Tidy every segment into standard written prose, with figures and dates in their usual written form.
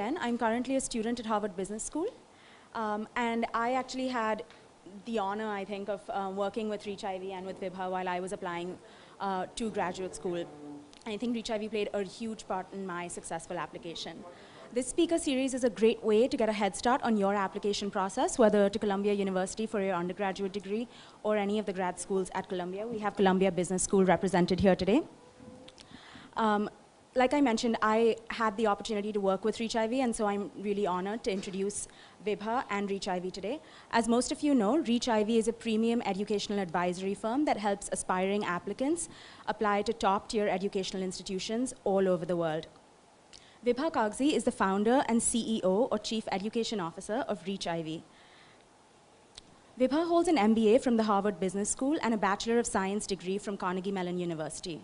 Ben. I'm currently a student at Harvard Business School. And I actually had the honor, I think, of working with ReachIV and with Vibha while I was applying to graduate school. And I think ReachIV played a huge part in my successful application. This speaker series is a great way to get a head start on your application process, whether to Columbia University for your undergraduate degree or any of the grad schools at Columbia. We have Columbia Business School represented here today. Like I mentioned, I had the opportunity to work with ReachIV, and so I'm really honored to introduce Vibha and ReachIV today. As most of you know, ReachIV is a premium educational advisory firm that helps aspiring applicants apply to top-tier educational institutions all over the world. Vibha Kagzi is the founder and CEO or Chief Education Officer of ReachIV. Vibha holds an MBA from the Harvard Business School and a Bachelor of Science degree from Carnegie Mellon University.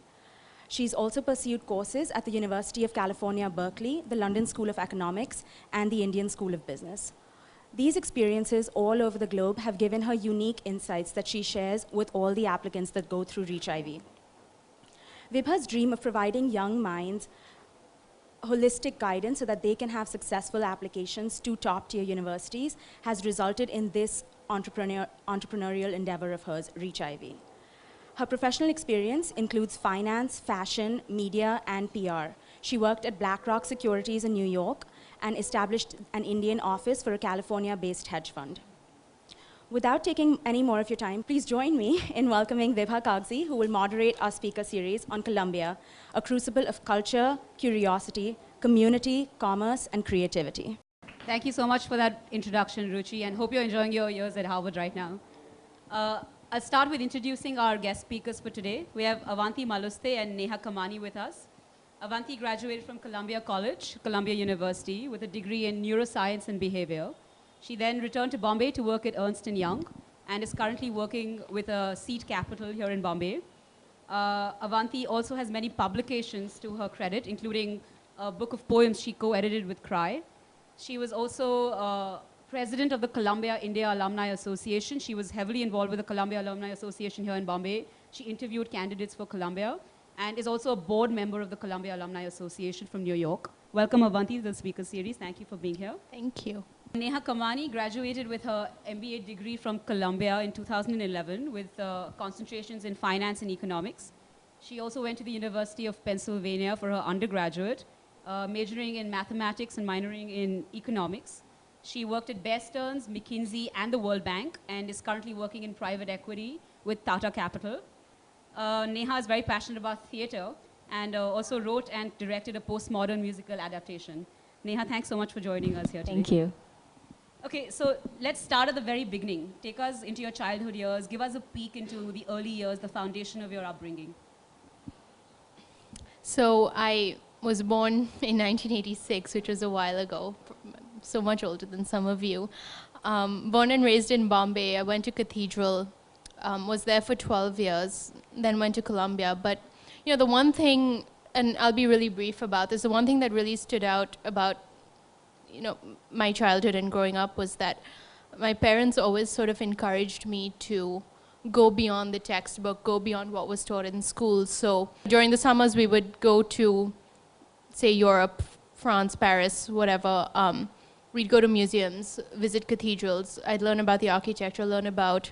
She's also pursued courses at the University of California, Berkeley, the London School of Economics, and the Indian School of Business. These experiences all over the globe have given her unique insights that she shares with all the applicants that go through ReachIV. Vibha's dream of providing young minds holistic guidance so that they can have successful applications to top-tier universities has resulted in this entrepreneurial endeavor of hers, ReachIV. Her professional experience includes finance, fashion, media, and PR. She worked at BlackRock Securities in New York and established an Indian office for a California-based hedge fund. Without taking any more of your time, please join me in welcoming Vibha Kagzi, who will moderate our speaker series on Columbia, a crucible of culture, curiosity, community, commerce, and creativity. Thank you so much for that introduction, Ruchi, and hope you're enjoying your years at Harvard right now. I'll start with introducing our guest speakers for today. We have Avanti Maluste and Neha Kamani with us. Avanti graduated from Columbia College, Columbia University, with a degree in neuroscience and behavior. She then returned to Bombay to work at Ernst & Young and is currently working with a seed capital here in Bombay. Avanti also has many publications to her credit, including a book of poems she co-edited with Cry. She was also president of the Columbia India Alumni Association. She was heavily involved with the Columbia Alumni Association here in Bombay. She interviewed candidates for Columbia and is also a board member of the Columbia Alumni Association from New York. Welcome, Avanti, to the speaker series. Thank you for being here. Thank you. Neha Kamani graduated with her MBA degree from Columbia in 2011 with concentrations in finance and economics. She also went to the University of Pennsylvania for her undergraduate, majoring in mathematics and minoring in economics. She worked at Bear Stearns, McKinsey, and the World Bank, and is currently working in private equity with Tata Capital. Neha is very passionate about theater and also wrote and directed a postmodern musical adaptation. Neha, thanks so much for joining us here today. Thank you. Okay, so let's start at the very beginning. Take us into your childhood years. Give us a peek into the early years, the foundation of your upbringing. So I was born in 1986, which was a while ago, so much older than some of you. Born and raised in Bombay. I went to Cathedral, was there for 12 years, then went to Columbia. But you know, the one thing, and I'll be really brief about this, the one thing that really stood out about my childhood and growing up was that my parents always sort of encouraged me to go beyond the textbook, go beyond what was taught in school. So during the summers, we would go to, say, Europe, France, Paris, whatever. We'd go to museums, visit cathedrals. I'd learn about the architecture, learn about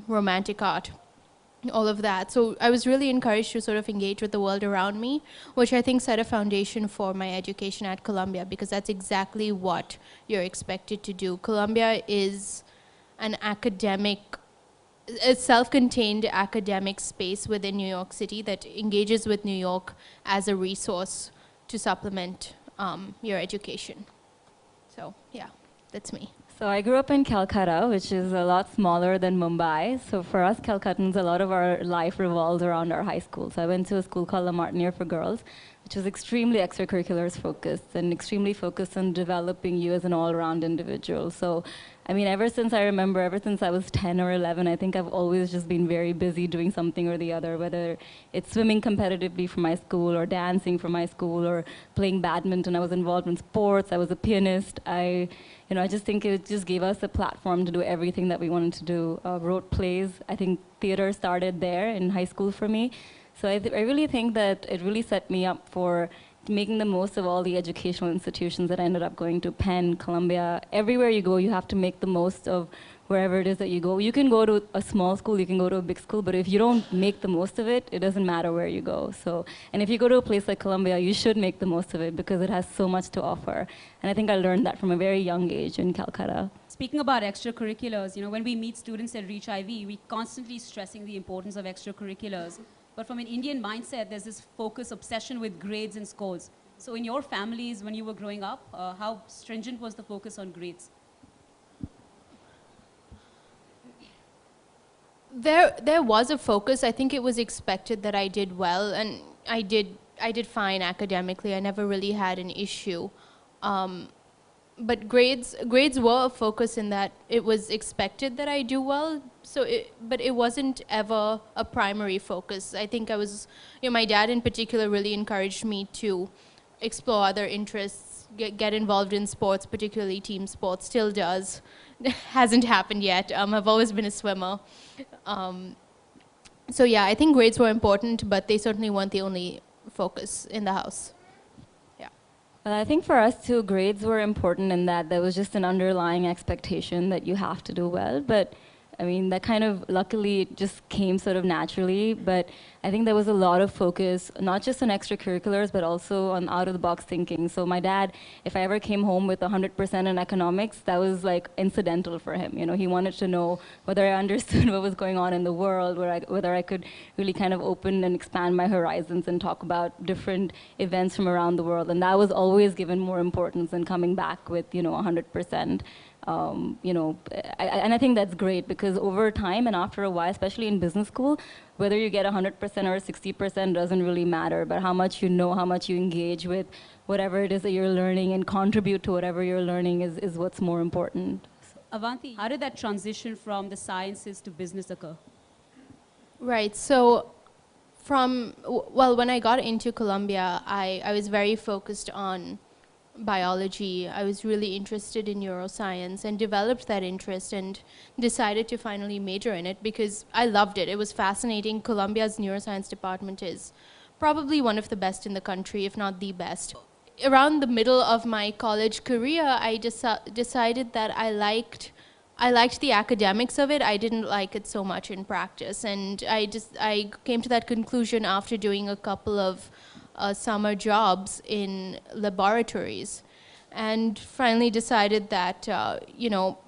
romantic art, all of that. So I was really encouraged to sort of engage with the world around me, which I think set a foundation for my education at Columbia, because that's exactly what you're expected to do. Columbia is an academic, a self-contained academic space within New York City that engages with New York as a resource to supplement your education. So yeah, that's me. So I grew up in Calcutta, which is a lot smaller than Mumbai. So for us Calcuttans, a lot of our life revolves around our high school. So I went to a school called La Martiniere for Girls, which was extremely extracurriculars focused and extremely focused on developing you as an all-around individual. So I mean, ever since I remember, ever since I was 10 or 11, I think I've always just been very busy doing something or the other, whether it's swimming competitively for my school or dancing for my school or playing badminton. I was involved in sports. I was a pianist. I just think it just gave us a platform to do everything that we wanted to do. Wrote plays. I think theater started there in high school for me. So I really think that it really set me up for making the most of all the educational institutions that I ended up going to, Penn, Columbia. Everywhere you go, you have to make the most of wherever it is that you go. You can go to a small school, you can go to a big school, but if you don't make the most of it, it doesn't matter where you go. So, and if you go to a place like Columbia, you should make the most of it because it has so much to offer. And I think I learned that from a very young age in Calcutta. Speaking about extracurriculars, when we meet students at Reach IV, we constantly stressing the importance of extracurriculars. But from an Indian mindset, there's this focus, obsession with grades and scores. So in your families, when you were growing up, how stringent was the focus on grades? There was a focus. I think it was expected that I did well, and I did fine academically. I never really had an issue. But grades were a focus in that it was expected that I do well. But it wasn't ever a primary focus. I think my dad in particular really encouraged me to explore other interests, get involved in sports, particularly team sports. Still does. Hasn't happened yet. I've always been a swimmer. So yeah, I think grades were important, but they certainly weren't the only focus in the house. Yeah. Well, I think for us too, grades were important in that there was just an underlying expectation that you have to do well. But I mean, that kind of luckily just came sort of naturally, but I think there was a lot of focus, not just on extracurriculars, but also on out-of-the-box thinking. So my dad, if I ever came home with 100% in economics, that was like incidental for him. He wanted to know whether I understood what was going on in the world, whether I could really kind of open and expand my horizons and talk about different events from around the world. And that was always given more importance than coming back with, 100%. And I think that's great because over time and after a while, especially in business school, whether you get 100% or 60% doesn't really matter, but how much you know, how much you engage with whatever it is that you're learning and contribute to whatever you're learning is what's more important. Avanti, how did that transition from the sciences to business occur? Right, so when I got into Columbia, I was very focused on biology. I was really interested in neuroscience and developed that interest and decided to finally major in it because I loved it. It was fascinating. Columbia's neuroscience department is probably one of the best in the country, if not the best. Around the middle of my college career, I decided that I liked the academics of it. I didn't like it so much in practice. And I came to that conclusion after doing a couple of summer jobs in laboratories, and finally decided that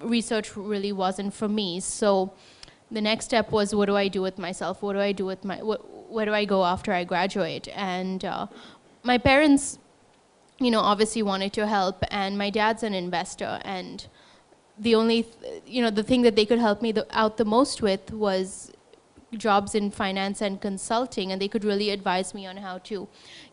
research really wasn't for me. So the next step was, what do I do with myself? What do I do with where do I go after I graduate? And my parents, obviously wanted to help, and my dad's an investor, and the only the thing that they could help me out the most with was jobs in finance and consulting, and they could really advise me on how to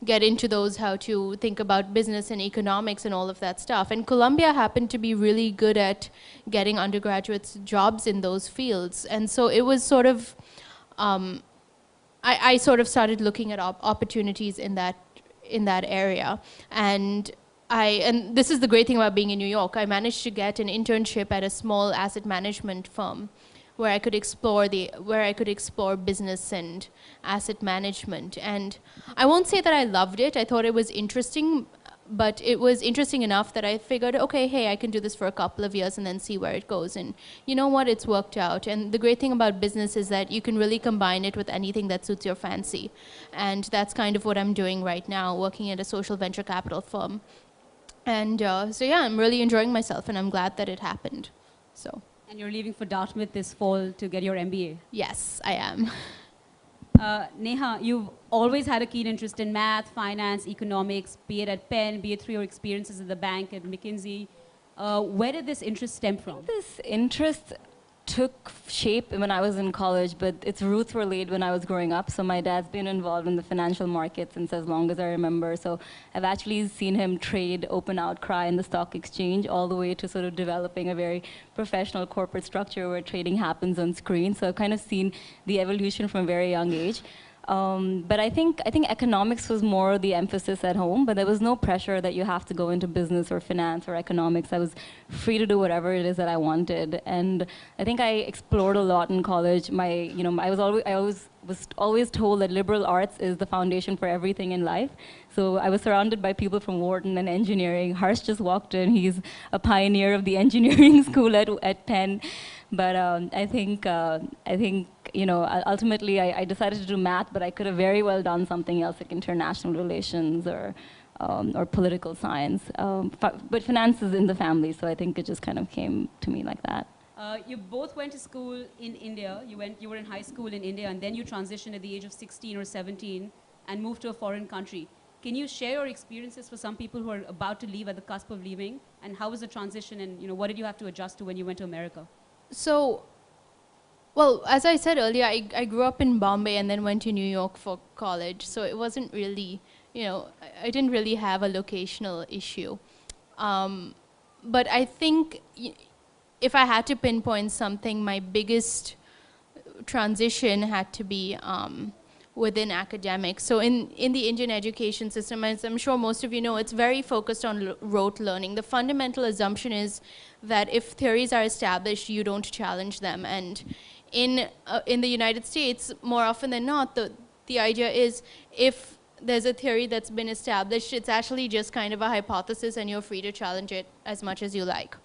get into those, how to think about business and economics and all of that stuff. And Columbia happened to be really good at getting undergraduates jobs in those fields. And so it was sort of, I sort of started looking at opportunities in that area. And this is the great thing about being in New York. I managed to get an internship at a small asset management firm where I could explore business and asset management. And I won't say that I loved it. I thought it was interesting, but it was interesting enough that I figured, okay, hey, I can do this for a couple of years and then see where it goes. And you know what? It's worked out. And the great thing about business is that you can really combine it with anything that suits your fancy. And that's kind of what I'm doing right now, working at a social venture capital firm. And so yeah, I'm really enjoying myself, and I'm glad that it happened. So. And you're leaving for Dartmouth this fall to get your MBA. Yes, I am. Neha, you've always had a keen interest in math, finance, economics, be it at Penn, be it through your experiences at the bank at McKinsey. Where did this interest stem from? This interest took shape when I was in college, but its roots were laid when I was growing up. So my dad's been involved in the financial markets since as long as I remember. So I've actually seen him trade open outcry in the stock exchange all the way to sort of developing a very professional corporate structure where trading happens on screen. So I've kind of seen the evolution from a very young age. But I think economics was more the emphasis at home, but there was no pressure that you have to go into business or finance or economics. I was free to do whatever it is that I wanted. And I think I explored a lot in college. I always was always told that liberal arts is the foundation for everything in life. So I was surrounded by people from Wharton and engineering. Harsh just walked in. He's a pioneer of the engineering school at Penn. But I think, ultimately I decided to do math, but I could have very well done something else like international relations or political science. But finance is in the family, so I think it just kind of came to me like that. You both went to school in India. You were in high school in India, and then you transitioned at the age of 16 or 17 and moved to a foreign country. Can you share your experiences for some people who are about to leave, at the cusp of leaving, and how was the transition, and what did you have to adjust to when you went to America? So, well, as I said earlier, I grew up in Bombay and then went to New York for college. So it wasn't really, I didn't really have a locational issue. But I think if I had to pinpoint something, my biggest transition had to be within academics. So in the Indian education system, as I'm sure most of you know, it's very focused on rote learning. The fundamental assumption is that if theories are established, you don't challenge them. And in the United States, more often than not, the idea is if there's a theory that's been established, it's actually just kind of a hypothesis and you're free to challenge it as much as you like.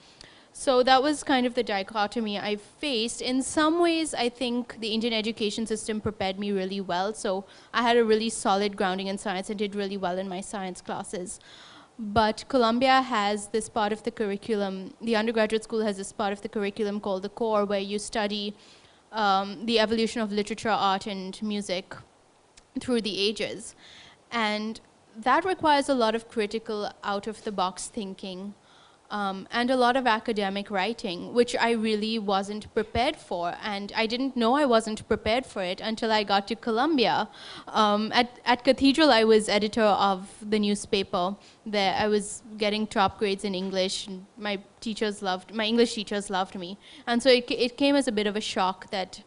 So that was kind of the dichotomy I faced. In some ways, I think the Indian education system prepared me really well. So I had a really solid grounding in science and did really well in my science classes. But Columbia has this part of the curriculum, the undergraduate school has this part of the curriculum called the core, where you study the evolution of literature, art, and music through the ages. And that requires a lot of critical, out-of-the-box thinking. And a lot of academic writing, which I really wasn't prepared for. And I didn't know I wasn't prepared for it until I got to Columbia. At Cathedral, I was editor of the newspaper. There, I was getting top grades in English. And my English teachers loved me. And so it came as a bit of a shock that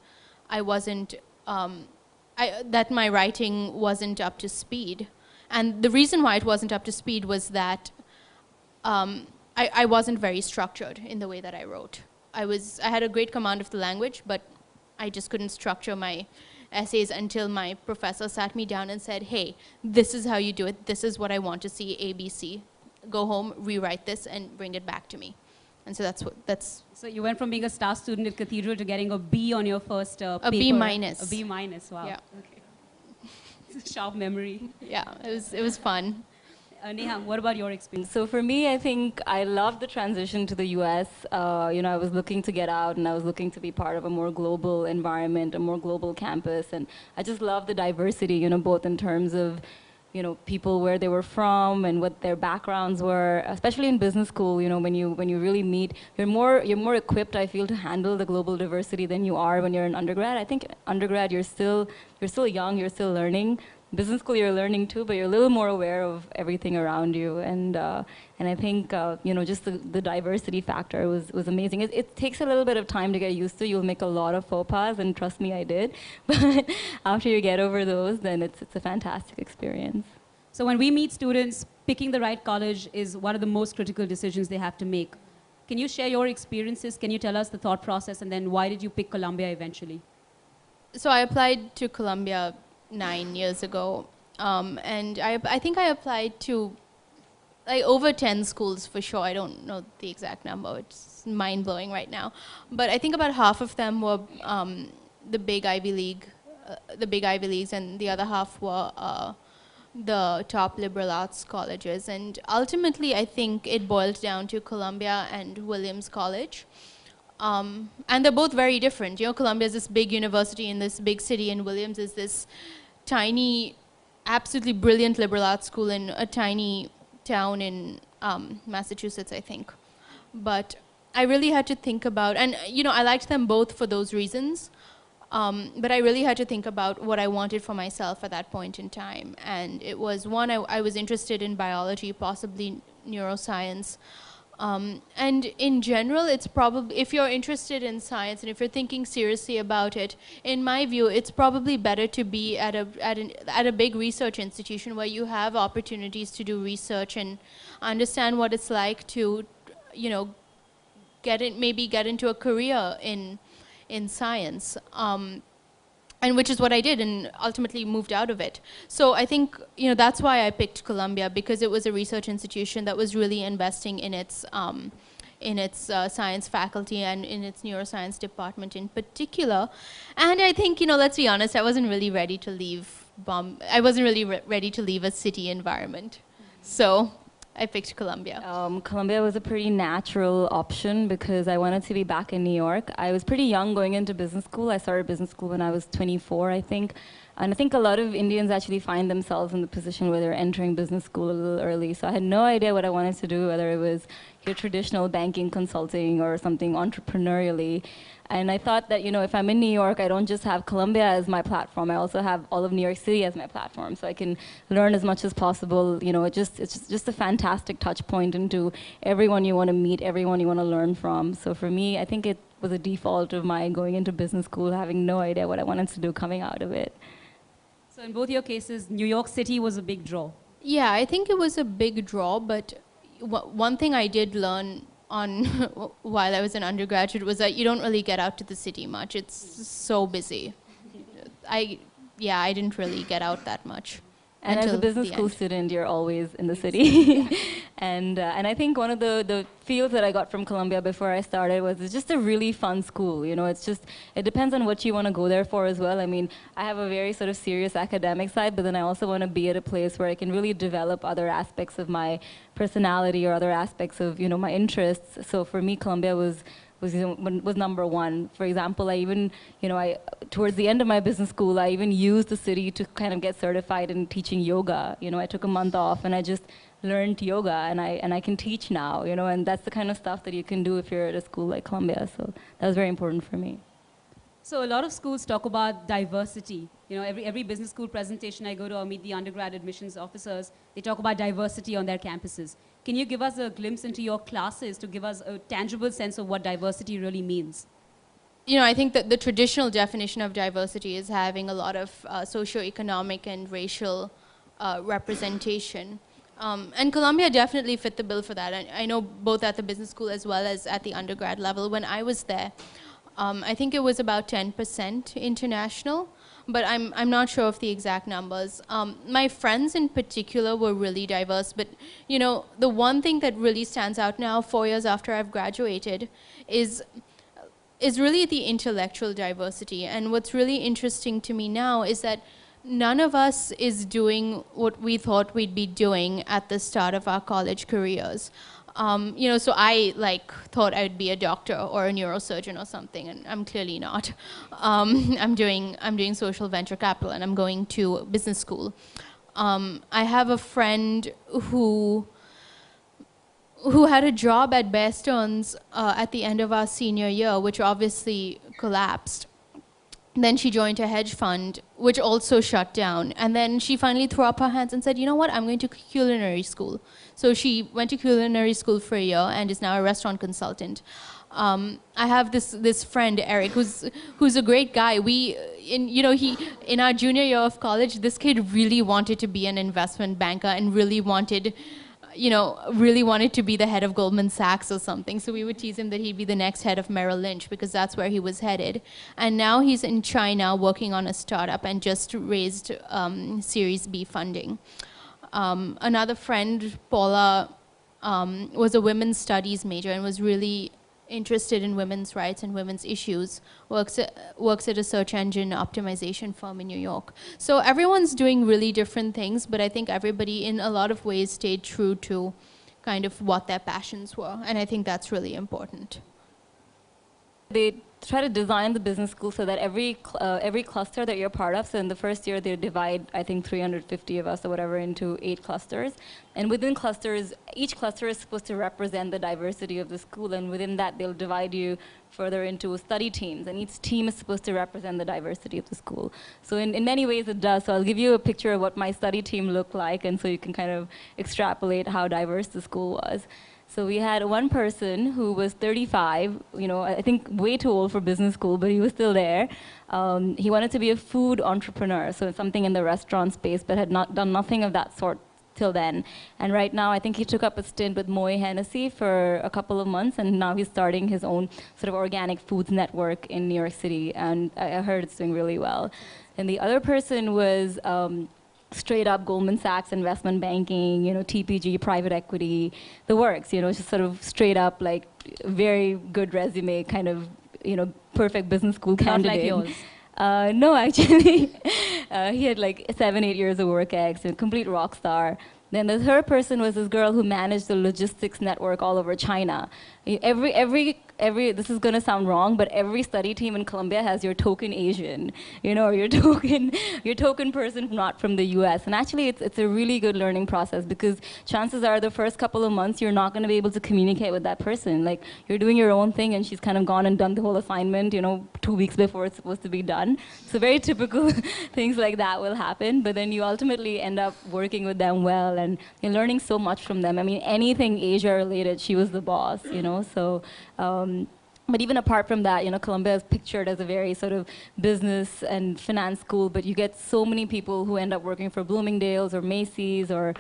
I wasn't, that my writing wasn't up to speed. And the reason why it wasn't up to speed was that I wasn't very structured in the way that I wrote. I had a great command of the language, but I just couldn't structure my essays until my professor sat me down and said, hey, this is how you do it. This is what I want to see, ABC. Go home, rewrite this, and bring it back to me. And so that's. So you went from being a star student at Cathedral to getting a B on your first paper. A B minus. A B minus, wow. Yeah. Okay. It's a sharp memory. Yeah, it was fun. Neha, what about your experience? So for me, I think I loved the transition to the US. I was looking to get out and I was looking to be part of a more global environment, a more global campus. And I just love the diversity, both in terms of, people where they were from and what their backgrounds were, especially in business school, when you really meet, you're more equipped, I feel, to handle the global diversity than you are when you're an undergrad. I think undergrad, you're still young, you're still learning. Business school, you're learning too, but you're a little more aware of everything around you. And I think, just the diversity factor was amazing. It takes a little bit of time to get used to. You'll make a lot of faux pas, and trust me, I did. But after you get over those, then it's a fantastic experience. So when we meet students, picking the right college is one of the most critical decisions they have to make. Can you share your experiences? Can you tell us the thought process, and then why did you pick Columbia eventually? So I applied to Columbia 9 years ago, and I think I applied to over 10 schools for sure. I don't know the exact number. It's mind-blowing right now. But I think about half of them were the big Ivy Leagues, and the other half were the top liberal arts colleges. And ultimately, I think it boiled down to Columbia and Williams College. And they're both very different. Columbia is this big university in this big city, and Williams is this tiny, absolutely brilliant liberal arts school in a tiny town in Massachusetts, I think. But I really had to think about, and I liked them both for those reasons, but I really had to think about what I wanted for myself at that point in time. And it was, one, I was interested in biology, possibly neuroscience. And in general, it's probably, if you're interested in science and if you're thinking seriously about it, in my view, it's probably better to be at a big research institution where you have opportunities to do research and understand what it's like to, maybe get into a career in science. and which is what I did, and ultimately moved out of it. So I think, you know, that's why I picked Columbia, because it was a research institution that was really investing in its science faculty and in its neuroscience department in particular. And I think, you know, let's be honest, I wasn't really ready to leave I wasn't really ready to leave a city environment. So I picked Columbia. Columbia was a pretty natural option because I wanted to be back in New York. I was pretty young going into business school. I started business school when I was 24, I think. And I think a lot of Indians actually find themselves in the position where they're entering business school a little early. So I had no idea what I wanted to do, whether it was your traditional banking, consulting, or something entrepreneurially. And I thought that, you know, if I'm in New York, I don't just have Columbia as my platform. I also have all of New York City as my platform, so I can learn as much as possible. You know, it's just a fantastic touch point into everyone you want to meet, everyone you want to learn from. So for me, I think it was a default of my going into business school, having no idea what I wanted to do coming out of it. So in both your cases, New York City was a big draw. Yeah, I think it was a big draw, but one thing I did learn on while I was an undergraduate was that you don't really get out to the city much. It's so busy. I didn't really get out that much. And as a business school student, you're always in the city. and I think one of the feels that I got from Columbia before I started was it's just a really fun school. You know, it depends on what you want to go there for as well. I mean, I have a very sort of serious academic side, but then I also want to be at a place where I can really develop other aspects of my personality or other aspects of, you know, my interests. So for me, Columbia was number one. For example, I even, you know, towards the end of my business school, I even used the city to kind of get certified in teaching yoga. You know, I took a month off and I just learned yoga, and I can teach now, you know, and that's the kind of stuff that you can do if you're at a school like Columbia. So that was very important for me. So a lot of schools talk about diversity. You know, every business school presentation I go to or meet the undergrad admissions officers, they talk about diversity on their campuses. Can you give us a glimpse into your classes to give us a tangible sense of what diversity really means? You know, I think that the traditional definition of diversity is having a lot of socioeconomic and racial representation. And Columbia definitely fit the bill for that. I know both at the business school as well as at the undergrad level. When I was there, I think it was about 10% international, but I'm not sure of the exact numbers. My friends in particular were really diverse, but you know, the one thing that really stands out now, 4 years after I've graduated, is really the intellectual diversity. And what's really interesting to me now is that none of us is doing what we thought we'd be doing at the start of our college careers. You know, so I thought I would be a doctor or a neurosurgeon or something, and I'm clearly not. I'm doing social venture capital, and I'm going to business school. I have a friend who had a job at Bear Stearns at the end of our senior year, which obviously collapsed. Then she joined a hedge fund, which also shut down. And then she finally threw up her hands and said, you know what, I'm going to culinary school. So she went to culinary school for a year and is now a restaurant consultant. I have this friend, Eric, who's a great guy. In our junior year of college, this kid really wanted to be an investment banker and really wanted to be the head of Goldman Sachs or something. So we would tease him that he'd be the next head of Merrill Lynch because that's where he was headed. And now he's in China working on a startup and just raised Series B funding. Another friend, Paula, was a women's studies major and was really interested in women's rights and women's issues, works at a search engine optimization firm in New York. So everyone's doing really different things, but I think everybody in a lot of ways stayed true to kind of what their passions were, and I think that's really important. They try to design the business school so that every cluster that you're part of, so in the first year they divide, I think 350 of us or whatever, into 8 clusters. And within clusters, each cluster is supposed to represent the diversity of the school, and within that they'll divide you further into study teams, and each team is supposed to represent the diversity of the school. So in many ways it does. So I'll give you a picture of what my study team looked like, and so you can kind of extrapolate how diverse the school was. So we had one person who was 35, you know, I think way too old for business school, but he was still there. He wanted to be a food entrepreneur, so something in the restaurant space, but had not done nothing of that sort till then. And right now, I think he took up a stint with Moët Hennessy for a couple of months, and now he's starting his own sort of organic foods network in New York City, and I heard it's doing really well. And the other person was straight up Goldman Sachs investment banking, TPG, private equity, the works, just sort of straight up, like, very good resume, kind of, perfect business school candidate. Not like yours. No, actually. He had like 7-8 years of work ex, a complete rock star. Then the third person was this girl who managed the logistics network all over China. This is going to sound wrong, but every study team in Columbia has your token Asian, or your token person not from the US. And actually, it's a really good learning process, because chances are the first couple of months, you're not going to be able to communicate with that person. Like, you're doing your own thing, and she's kind of gone and done the whole assignment, 2 weeks before it's supposed to be done. So very typical things like that will happen, but then you ultimately end up working with them well, and you're learning so much from them. I mean, anything Asia related, she was the boss, so. But even apart from that, Columbia is pictured as a very sort of business and finance school, but you get so many people who end up working for Bloomingdale's or Macy's or,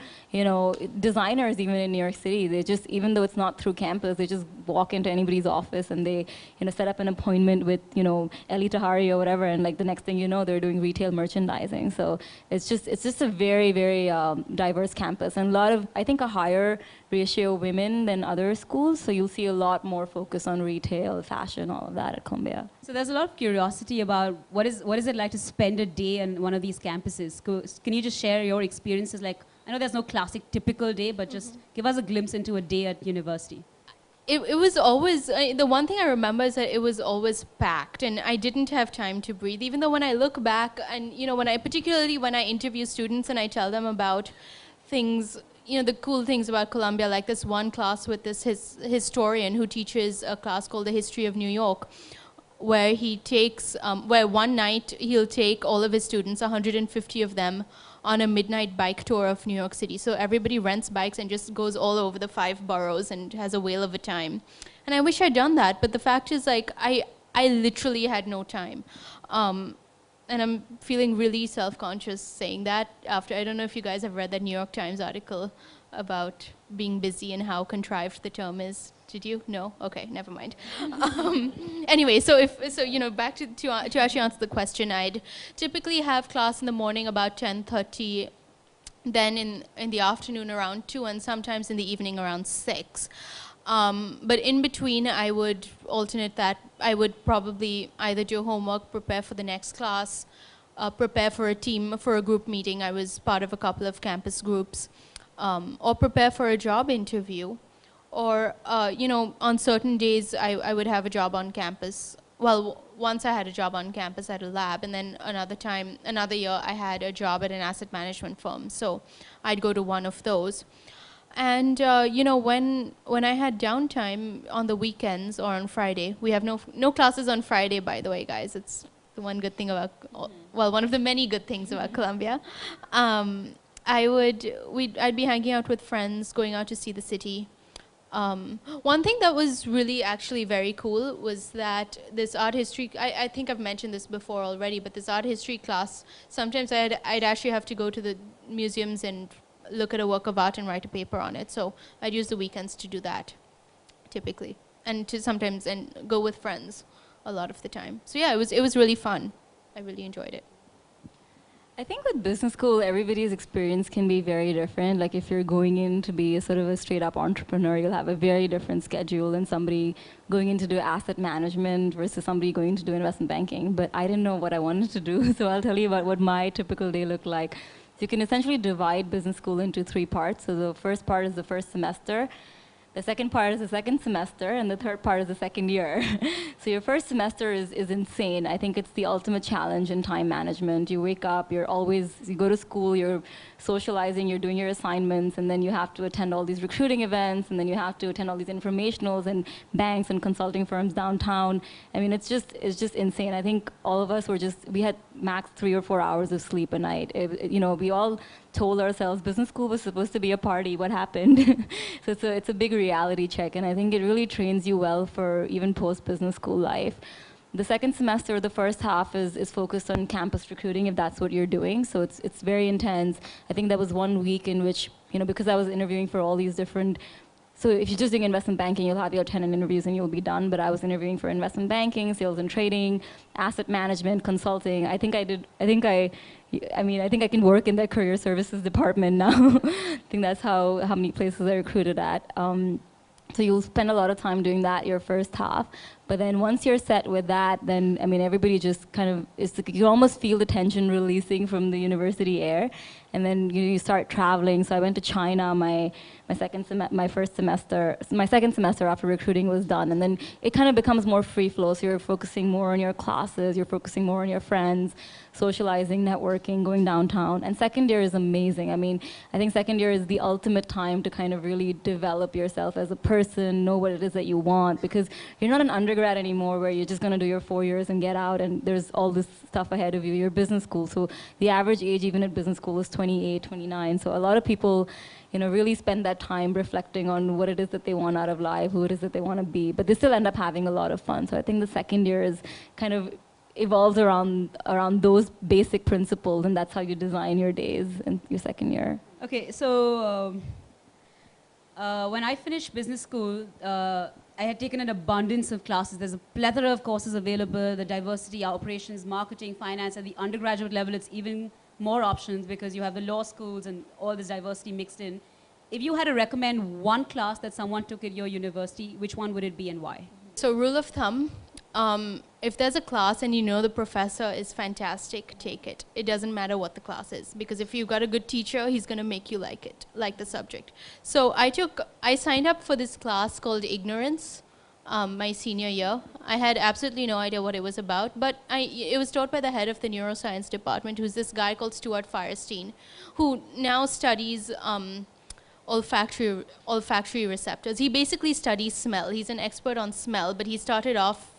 designers even in New York City. They just, even though it's not through campus, they just walk into anybody's office and they, set up an appointment with, Eli Tahari or whatever, and like the next thing you know, they're doing retail merchandising. So it's just a very, very diverse campus, and I think a higher ratio of women than other schools, so you'll see a lot more focus on retail, fashion, all of that at Columbia. So there's a lot of curiosity about what is it like to spend a day on one of these campuses. Can you just share your experiences? Like, I know there's no classic typical day, but just give us a glimpse into a day at university. It was always, the one thing I remember is that it was always packed, and I didn't have time to breathe. Even though when I look back, and particularly when I interview students and I tell them about things, the cool things about Columbia, like this one class with this historian who teaches a class called The History of New York, where he takes, where one night he'll take all of his students, 150 of them, on a midnight bike tour of New York City. So everybody rents bikes and just goes all over the 5 boroughs and has a whale of a time. And I wish I'd done that, but the fact is, like, I literally had no time. And I'm feeling really self-conscious saying that after, I don't know if you guys have read that New York Times article about being busy and how contrived the term is. Did you? No? Okay, never mind. Anyway, back to actually answer the question, I'd typically have class in the morning about 10:30, then in the afternoon around 2, and sometimes in the evening around 6. But in between, I would alternate that. I would probably either do homework, prepare for the next class, prepare for a group meeting. I was part of a couple of campus groups, or prepare for a job interview. Or, on certain days, I would have a job on campus. Well, once I had a job on campus at a lab, and then another year, I had a job at an asset management firm. So I'd go to one of those. And when I had downtime on the weekends or on Friday, we have no classes on Friday, by the way, guys. It's the one good thing about, one of the many good things about Columbia. I'd be hanging out with friends, going out to see the city. One thing that was really actually very cool was that this art history, I think I've mentioned this before already, but this art history class, sometimes I'd actually have to go to the museums and look at a work of art and write a paper on it. So I'd use the weekends to do that, typically, and to sometimes go with friends a lot of the time. So yeah, it was really fun. I really enjoyed it. I think with business school, everybody's experience can be very different. Like, if you're going in to be sort of a straight-up entrepreneur, you'll have a very different schedule than somebody going in to do asset management versus somebody going to do investment banking. But I didn't know what I wanted to do, so I'll tell you about what my typical day looked like. So you can essentially divide business school into 3 parts. So the first part is the first semester. The second part is the second semester, and the third part is the second year. So your first semester is insane. I think it's the ultimate challenge in time management. You wake up, you go to school, you're socializing, you're doing your assignments, and then you have to attend all these recruiting events, and then you have to attend all these informationals and banks and consulting firms downtown. I mean, it's just insane. I think all of us we had max 3 or 4 hours of sleep a night. We all told ourselves business school was supposed to be a party. What happened? So it's a big reality check, and I think it really trains you well for even post-business school life. The second semester, the first half is focused on campus recruiting, if that's what you're doing. So it's very intense. I think there was one week in which because I was interviewing for all these different. So if you're just doing investment banking, you'll have your 10 interviews and you'll be done. But I was interviewing for investment banking, sales and trading, asset management, consulting. I think I can work in the career services department now. I think that's how many places I recruited at. So you'll spend a lot of time doing that your first half. But then once you're set with that, then, everybody just kind of, you almost feel the tension releasing from the university air. And then you start traveling. So I went to China my second semester after recruiting was done. And then it kind of becomes more free flow. So you're focusing more on your classes, you're focusing more on your friends, socializing, networking, going downtown. And second year is amazing. I think second year is the ultimate time to kind of really develop yourself as a person, know what it is that you want, because you're not an undergrad anymore where you're just going to do your 4 years and get out and there's all this stuff ahead of you. You're business school. So the average age even at business school is 28, 29. So a lot of people really spend that time reflecting on what it is that they want out of life, who it is that they want to be, but they still end up having a lot of fun. So I think the second year is kind of evolves around those basic principles, and that's how you design your days in your second year. Okay, so when I finished business school, I had taken an abundance of classes. There's a plethora of courses available, the diversity, operations, marketing, finance. At the undergraduate level, it's even more options because you have the law schools and all this diversity mixed in. If you had to recommend one class that someone took at your university, which one would it be and why? So rule of thumb, if there's a class and the professor is fantastic, take it. It doesn't matter what the class is, because if you've got a good teacher, he's going to make you like the subject. So I signed up for this class called Ignorance my senior year. I had absolutely no idea what it was about, but it was taught by the head of the neuroscience department, who's this guy called Stuart Firestein, who now studies olfactory receptors. He basically studies smell. He's an expert on smell, but he started off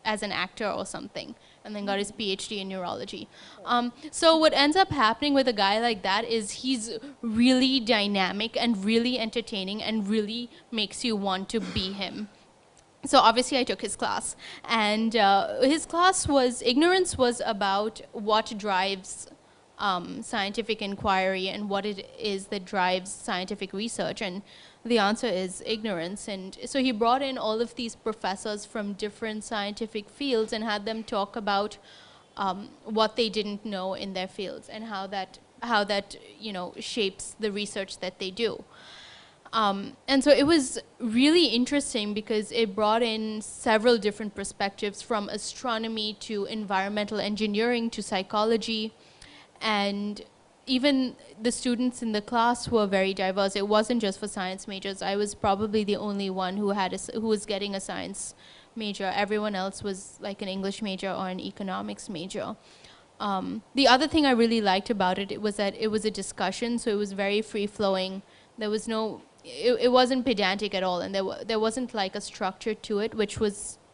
as an actor or something and then got his PhD in neurology. So what ends up happening with a guy like that is he's really dynamic and really entertaining and really makes you want to be him. So obviously I took his class, and his class Ignorance was about what drives scientific inquiry and what it is that drives scientific research, and the answer is ignorance. And so he brought in all of these professors from different scientific fields and had them talk about what they didn't know in their fields and how that shapes the research that they do. And so it was really interesting because it brought in several different perspectives, from astronomy to environmental engineering to psychology. And even the students in the class were very diverse. It wasn't just for science majors. I was probably the only one who was getting a science major. Everyone else was like an English major or an economics major. The other thing I really liked about it was that it was a discussion, so it was very free-flowing. There was it wasn't pedantic at all, and there wasn't like a structure to it, which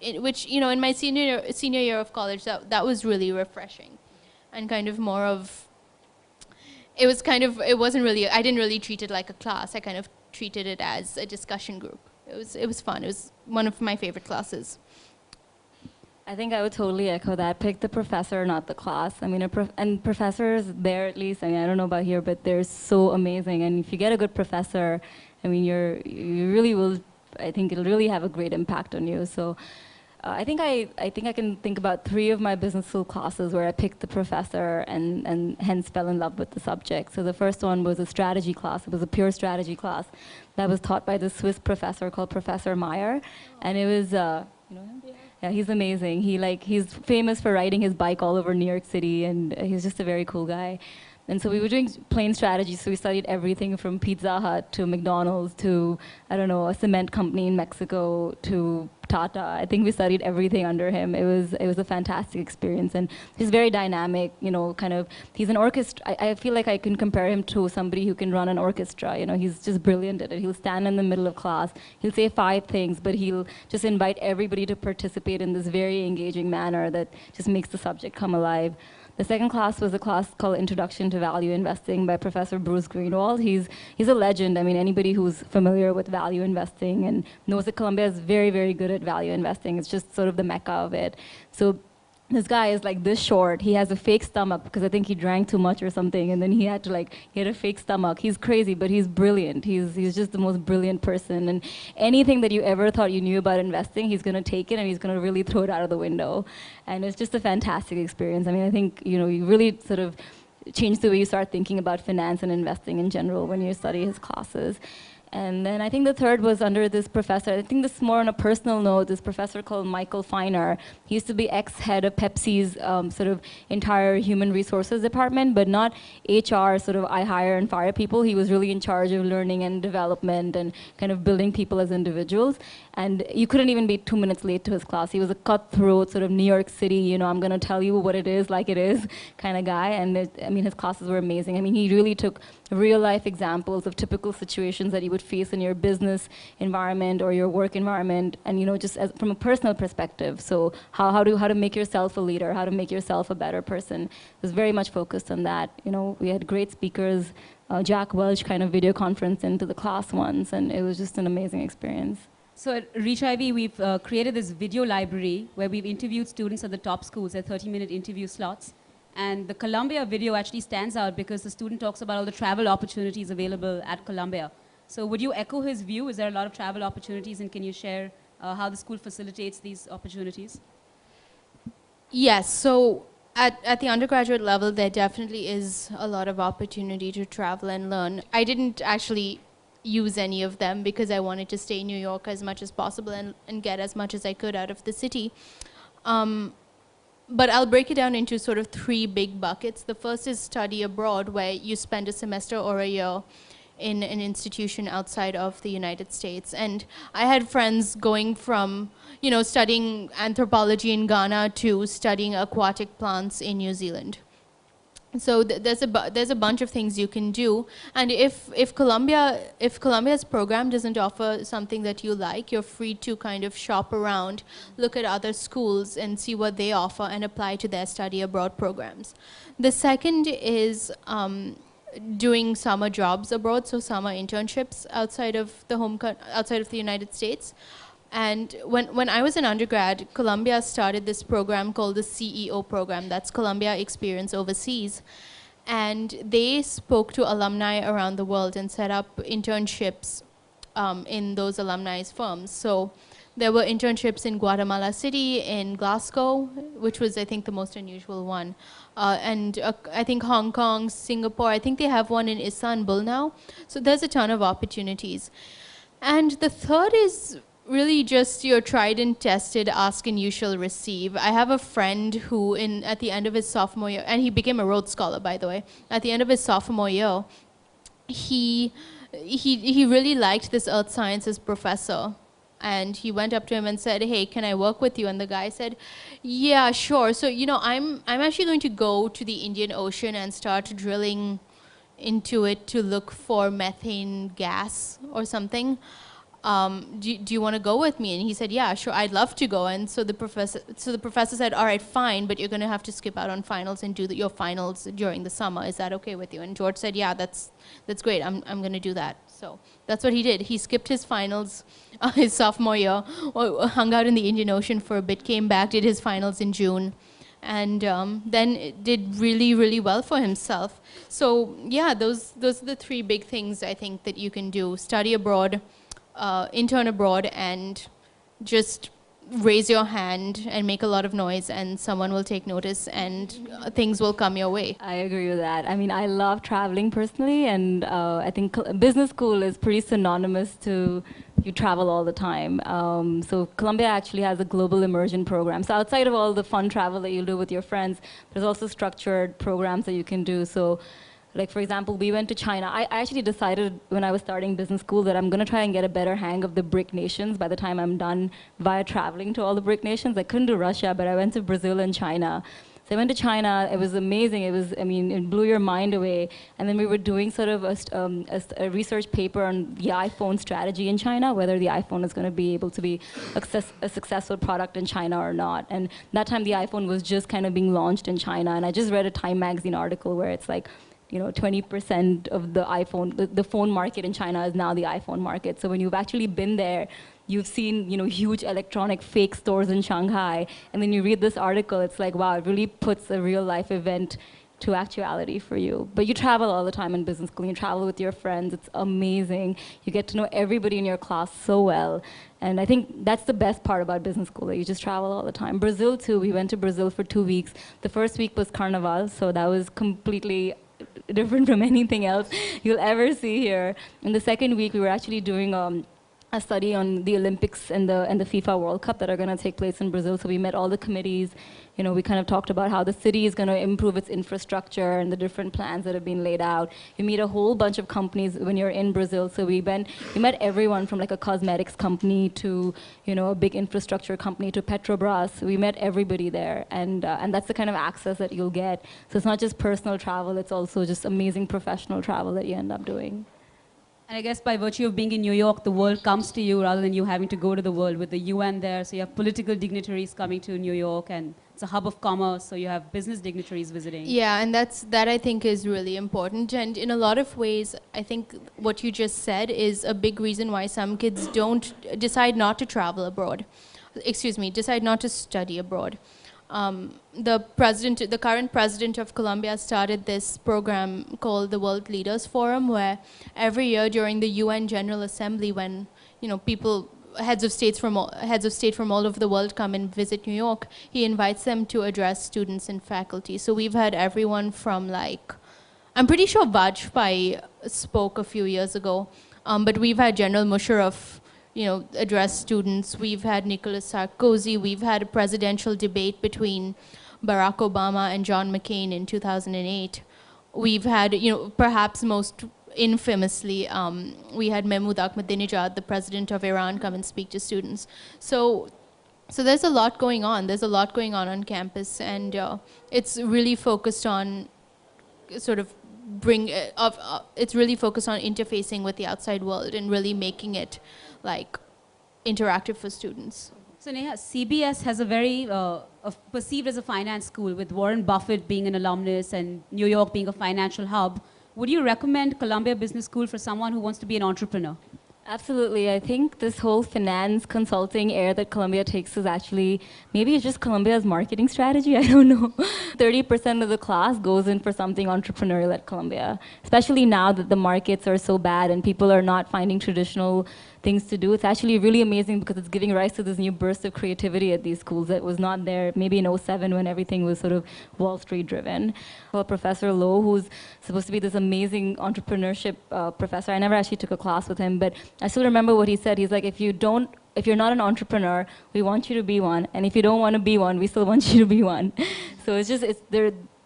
in my senior year of college, that was really refreshing. And kind of more of, it wasn't really, I didn't really treat it like a class. I kind of treated it as a discussion group. It was fun. It was one of my favorite classes. I think I would totally echo that. Pick the professor, not the class. And professors there, at least, I don't know about here, but they're so amazing. And if you get a good professor, you really will, I think it'll really have a great impact on you. So I think I can think about 3 of my business school classes where I picked the professor and hence fell in love with the subject. So the first one was a strategy class. It was a pure strategy class that was taught by this Swiss professor called Professor Meyer. And it was, you know him? Yeah, he's amazing. He's famous for riding his bike all over New York City, and he's just a very cool guy. And so we were doing plain strategy, so we studied everything from Pizza Hut to McDonald's to, a cement company in Mexico to Tata. I think we studied everything under him. It was a fantastic experience, and he's very dynamic, he's an orchestra. I feel like I can compare him to somebody who can run an orchestra. He's just brilliant at it. He'll stand in the middle of class, he'll say 5 things, but he'll just invite everybody to participate in this very engaging manner that just makes the subject come alive. The second class was a class called Introduction to Value Investing by Professor Bruce Greenwald. He's a legend. Anybody who's familiar with value investing and knows that Columbia is very, very good at value investing. It's just sort of the mecca of it. So this guy is like this short. He has a fake stomach because I think he drank too much or something, and then he had to he had a fake stomach. He's crazy, but he's brilliant. He's just the most brilliant person. And anything that you ever thought you knew about investing, he's gonna take it and he's gonna really throw it out of the window. And it's just a fantastic experience. I mean, I think you really sort of change the way you start thinking about finance and investing in general when you study his classes. And then I think the third was under this professor. I think this is more on a personal note. This professor called Michael Feiner. He used to be ex-head of Pepsi's sort of entire human resources department, but not HR, sort of I hire and fire people. He was really in charge of learning and development and kind of building people as individuals. And you couldn't even be 2 minutes late to his class. He was a cutthroat, sort of New York City, I'm going to tell you what it is like it is kind of guy. And his classes were amazing. I mean, he really took real life examples of typical situations that you would face in your business environment or your work environment, and just from a personal perspective. So how to make yourself a leader, how to make yourself a better person. It was very much focused on that. We had great speakers. Jack Welch kind of video conferenced into the class once, and it was just an amazing experience. So at Reach Ivy, we've created this video library where we've interviewed students at the top schools at 30-minute interview slots. And the Columbia video actually stands out because the student talks about all the travel opportunities available at Columbia. So would you echo his view? Is there a lot of travel opportunities, and can you share how the school facilitates these opportunities? Yes, so at the undergraduate level, there definitely is a lot of opportunity to travel and learn. I didn't actually use any of them because I wanted to stay in New York as much as possible and get as much as I could out of the city. But I'll break it down into sort of 3 big buckets. The first is study abroad, where you spend a semester or a year in an institution outside of the United States. And I had friends going from, studying anthropology in Ghana to studying aquatic plants in New Zealand. So there's a bunch of things you can do, and if Columbia's program doesn't offer something that you like, you're free to kind of shop around, look at other schools and see what they offer and apply to their study abroad programs. The second is doing summer jobs abroad, so summer internships outside of the United States. And when I was an undergrad, Columbia started this program called the CEO program. That's Columbia Experience Overseas. And they spoke to alumni around the world and set up internships in those alumni's firms. So there were internships in Guatemala City, in Glasgow, which was, I think, the most unusual one. And I think Hong Kong, Singapore, I think they have one in Istanbul now. So there's a ton of opportunities. And the third is really just your tried and tested ask and you shall receive. I have a friend who at the end of his sophomore year, and he became a Rhodes Scholar, by the way, at the end of his sophomore year, he really liked this earth sciences professor. And he went up to him and said, "Hey, can I work with you?" And the guy said, "Yeah, sure. So, I'm actually going to go to the Indian Ocean and start drilling into it to look for methane gas or something. Do you want to go with me?" And he said, "Yeah, sure, I'd love to go." And so the professor said, "All right, fine, but you're going to have to skip out on finals and do your finals during the summer. Is that okay with you?" And George said, "Yeah, that's great. I'm going to do that." So that's what he did. He skipped his finals his sophomore year, hung out in the Indian Ocean for a bit, came back, did his finals in June, and then did really, really well for himself. So yeah, those are the 3 big things I think that you can do: study abroad, intern abroad, and just raise your hand and make a lot of noise, and someone will take notice, and things will come your way. I agree with that. I mean, I love traveling personally, and I think business school is pretty synonymous to you travel all the time. So Columbia actually has a global immersion program. So outside of all the fun travel that you'll do with your friends, there's also structured programs that you can do. So, like, for example, we went to China. I actually decided when I was starting business school that I'm going to try and get a better hang of the BRIC nations by the time I'm done via traveling to all the BRIC nations. I couldn't do Russia, but I went to Brazil and China. So I went to China. It was amazing. It blew your mind away. And then we were doing sort of a research paper on the iPhone strategy in China, whether the iPhone is going to be able to be a successful product in China or not. And that time the iPhone was just kind of being launched in China. And I just read a Time magazine article where it's like, 20% of the phone market in China is now the iPhone market. So when you've actually been there, you've seen, huge electronic fake stores in Shanghai, and then you read this article, it's like, wow, it really puts a real life event to actuality for you. But you travel all the time in business school. You travel with your friends. It's amazing. You get to know everybody in your class so well. And I think that's the best part about business school, that you just travel all the time. Brazil, too. We went to Brazil for 2 weeks. The first week was Carnival, so that was completely different from anything else you'll ever see here. In the second week, we were actually doing a study on the Olympics and the FIFA World Cup that are going to take place in Brazil. So we met all the committees. We kind of talked about how the city is going to improve its infrastructure and the different plans that have been laid out. You meet a whole bunch of companies when you're in Brazil. So we met everyone from like a cosmetics company to a big infrastructure company to Petrobras. We met everybody there, and that's the kind of access that you'll get. So it's not just personal travel; it's also just amazing professional travel that you end up doing. And I guess by virtue of being in New York, the world comes to you rather than you having to go to the world with the UN there. So you have political dignitaries coming to New York, and it's a hub of commerce, so you have business dignitaries visiting. Yeah, and that I think is really important. And in a lot of ways, I think what you just said is a big reason why some kids decide not to travel abroad. Decide not to study abroad. The current president of Colombia started this program called the World Leaders Forum, where every year during the UN General Assembly, when heads of state from all over the world come and visit New York, he invites them to address students and faculty. So we've had everyone from I'm pretty sure Vajpayee spoke a few years ago, but we've had General Musharraf address students. We've had Nicolas Sarkozy. We've had a presidential debate between Barack Obama and John McCain in 2008. We've had, perhaps most infamously, we had Mahmoud Ahmadinejad, the president of Iran, come and speak to students. So there's a lot going on. There's a lot going on campus, and it's really focused on it's really focused on interfacing with the outside world and really making it interactive for students. So Neha, CBS has a very perceived as a finance school, with Warren Buffett being an alumnus and New York being a financial hub. Would you recommend Columbia Business School for someone who wants to be an entrepreneur? Absolutely. I think this whole finance consulting air that Columbia takes is actually, maybe it's just Columbia's marketing strategy, I don't know. 30% of the class goes in for something entrepreneurial at Columbia, especially now that the markets are so bad and people are not finding traditional things to do. It's actually really amazing because it's giving rise to this new burst of creativity at these schools that was not there maybe in '07 when everything was sort of Wall Street driven. Well, Professor Lowe, who's supposed to be this amazing entrepreneurship professor, I never actually took a class with him, but I still remember what he said. He's like, if you're not an entrepreneur, we want you to be one, and if you don't want to be one, we still want you to be one. So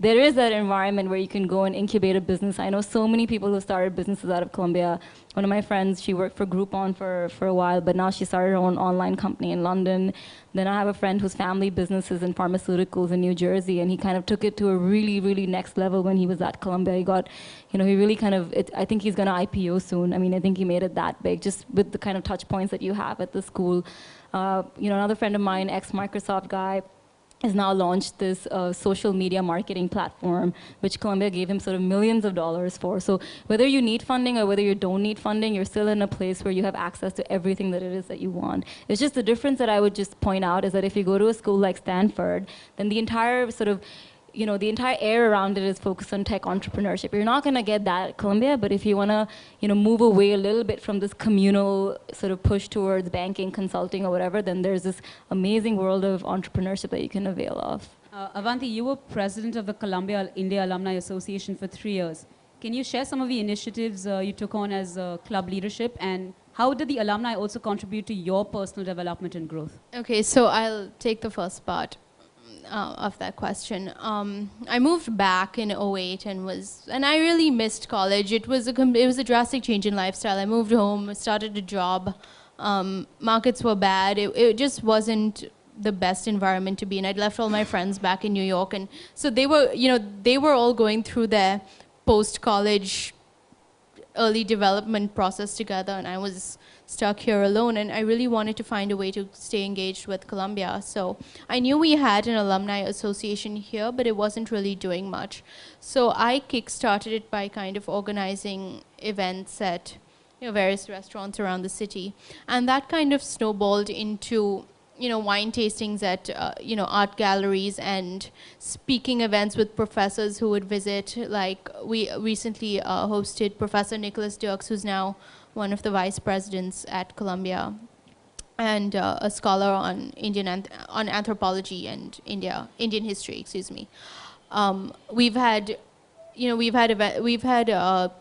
there is that environment where you can go and incubate a business. I know so many people who started businesses out of Columbia. One of my friends, she worked for Groupon for a while, but now she started her own online company in London. Then I have a friend whose family business is in pharmaceuticals in New Jersey, and he kind of took it to a really, really next level when he was at Columbia. He got, he really kind of, I think he's going to IPO soon. I mean, I think he made it that big, just with the kind of touch points that you have at the school. Another friend of mine, ex-Microsoft guy, has now launched this social media marketing platform, which Columbia gave him sort of millions of dollars for. So whether you need funding or whether you don't need funding, you're still in a place where you have access to everything that it is that you want. It's just the difference that I would just point out is that if you go to a school like Stanford, then the entire sort of the entire air around it is focused on tech entrepreneurship. You're not going to get that at Columbia, but if you want to, move away a little bit from this communal sort of push towards banking, consulting, or whatever, then there's this amazing world of entrepreneurship that you can avail of. Avanti, you were president of the Columbia India Alumni Association for 3 years. Can you share some of the initiatives you took on as club leadership, and how did the alumni also contribute to your personal development and growth? Okay, so I'll take the first part of that question. I moved back in '08 and I really missed college. It was a drastic change in lifestyle. I moved home, started a job. Markets were bad. It just wasn't the best environment to be in. I'd left all my friends back in New York, and so they were all going through their post-college early development process together, and I was stuck here alone, and I really wanted to find a way to stay engaged with Columbia. So I knew we had an alumni association here, but it wasn't really doing much. So I kick-started it by kind of organizing events at various restaurants around the city. And that kind of snowballed into wine tastings at art galleries and speaking events with professors who would visit. Like we recently hosted Professor Nicholas Dirks, who's now one of the vice presidents at Columbia, and a scholar on on anthropology and Indian history. Excuse me. We've had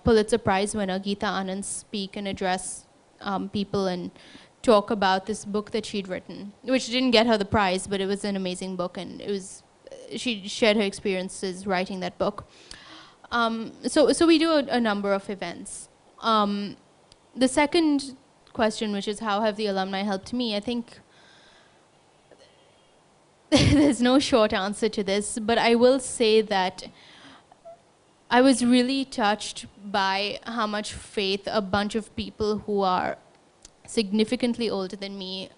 Pulitzer Prize winner Geeta Anand speak and address people and talk about this book that she'd written, which didn't get her the prize, but it was an amazing book, and she shared her experiences writing that book. So we do a number of events. The second question, which is how have the alumni helped me, I think there's no short answer to this, but I will say that I was really touched by how much faith a bunch of people who are significantly older than me,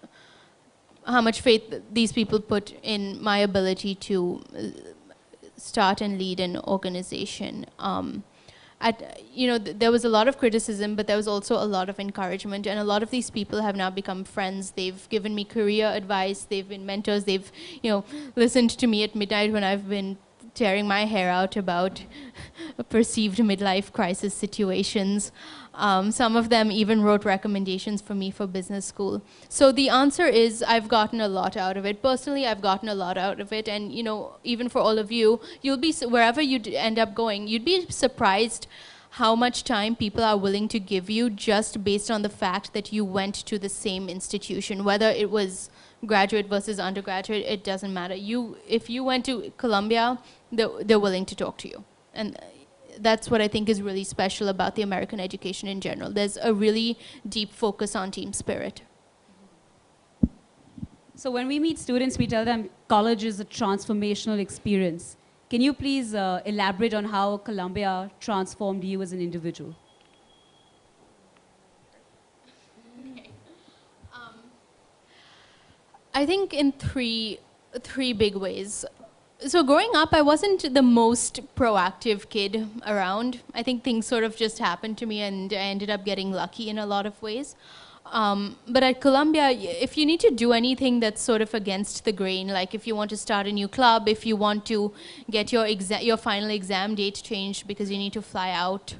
how much faith these people put in my ability to start and lead an organization. There was a lot of criticism, but there was also a lot of encouragement, and a lot of these people have now become friends. They've given me career advice, they've been mentors, they've listened to me at midnight when I've been tearing my hair out about perceived midlife crisis situations. Some of them even wrote recommendations for me for business school. So the answer is I've gotten a lot out of it. Personally, I've gotten a lot out of it. And even for all of you, you'll be, wherever you end up going, you'd be surprised how much time people are willing to give you just based on the fact that you went to the same institution. Whether it was graduate versus undergraduate, it doesn't matter. If you went to Columbia, they're willing to talk to you. And that's what I think is really special about the American education in general. There's a really deep focus on team spirit. So when we meet students, we tell them college is a transformational experience. Can you please elaborate on how Columbia transformed you as an individual? I think in three big ways. So growing up, I wasn't the most proactive kid around. I think things sort of just happened to me, and I ended up getting lucky in a lot of ways. But at Columbia, if you need to do anything that's sort of against the grain, like if you want to start a new club, if you want to get your final exam date changed because you need to fly out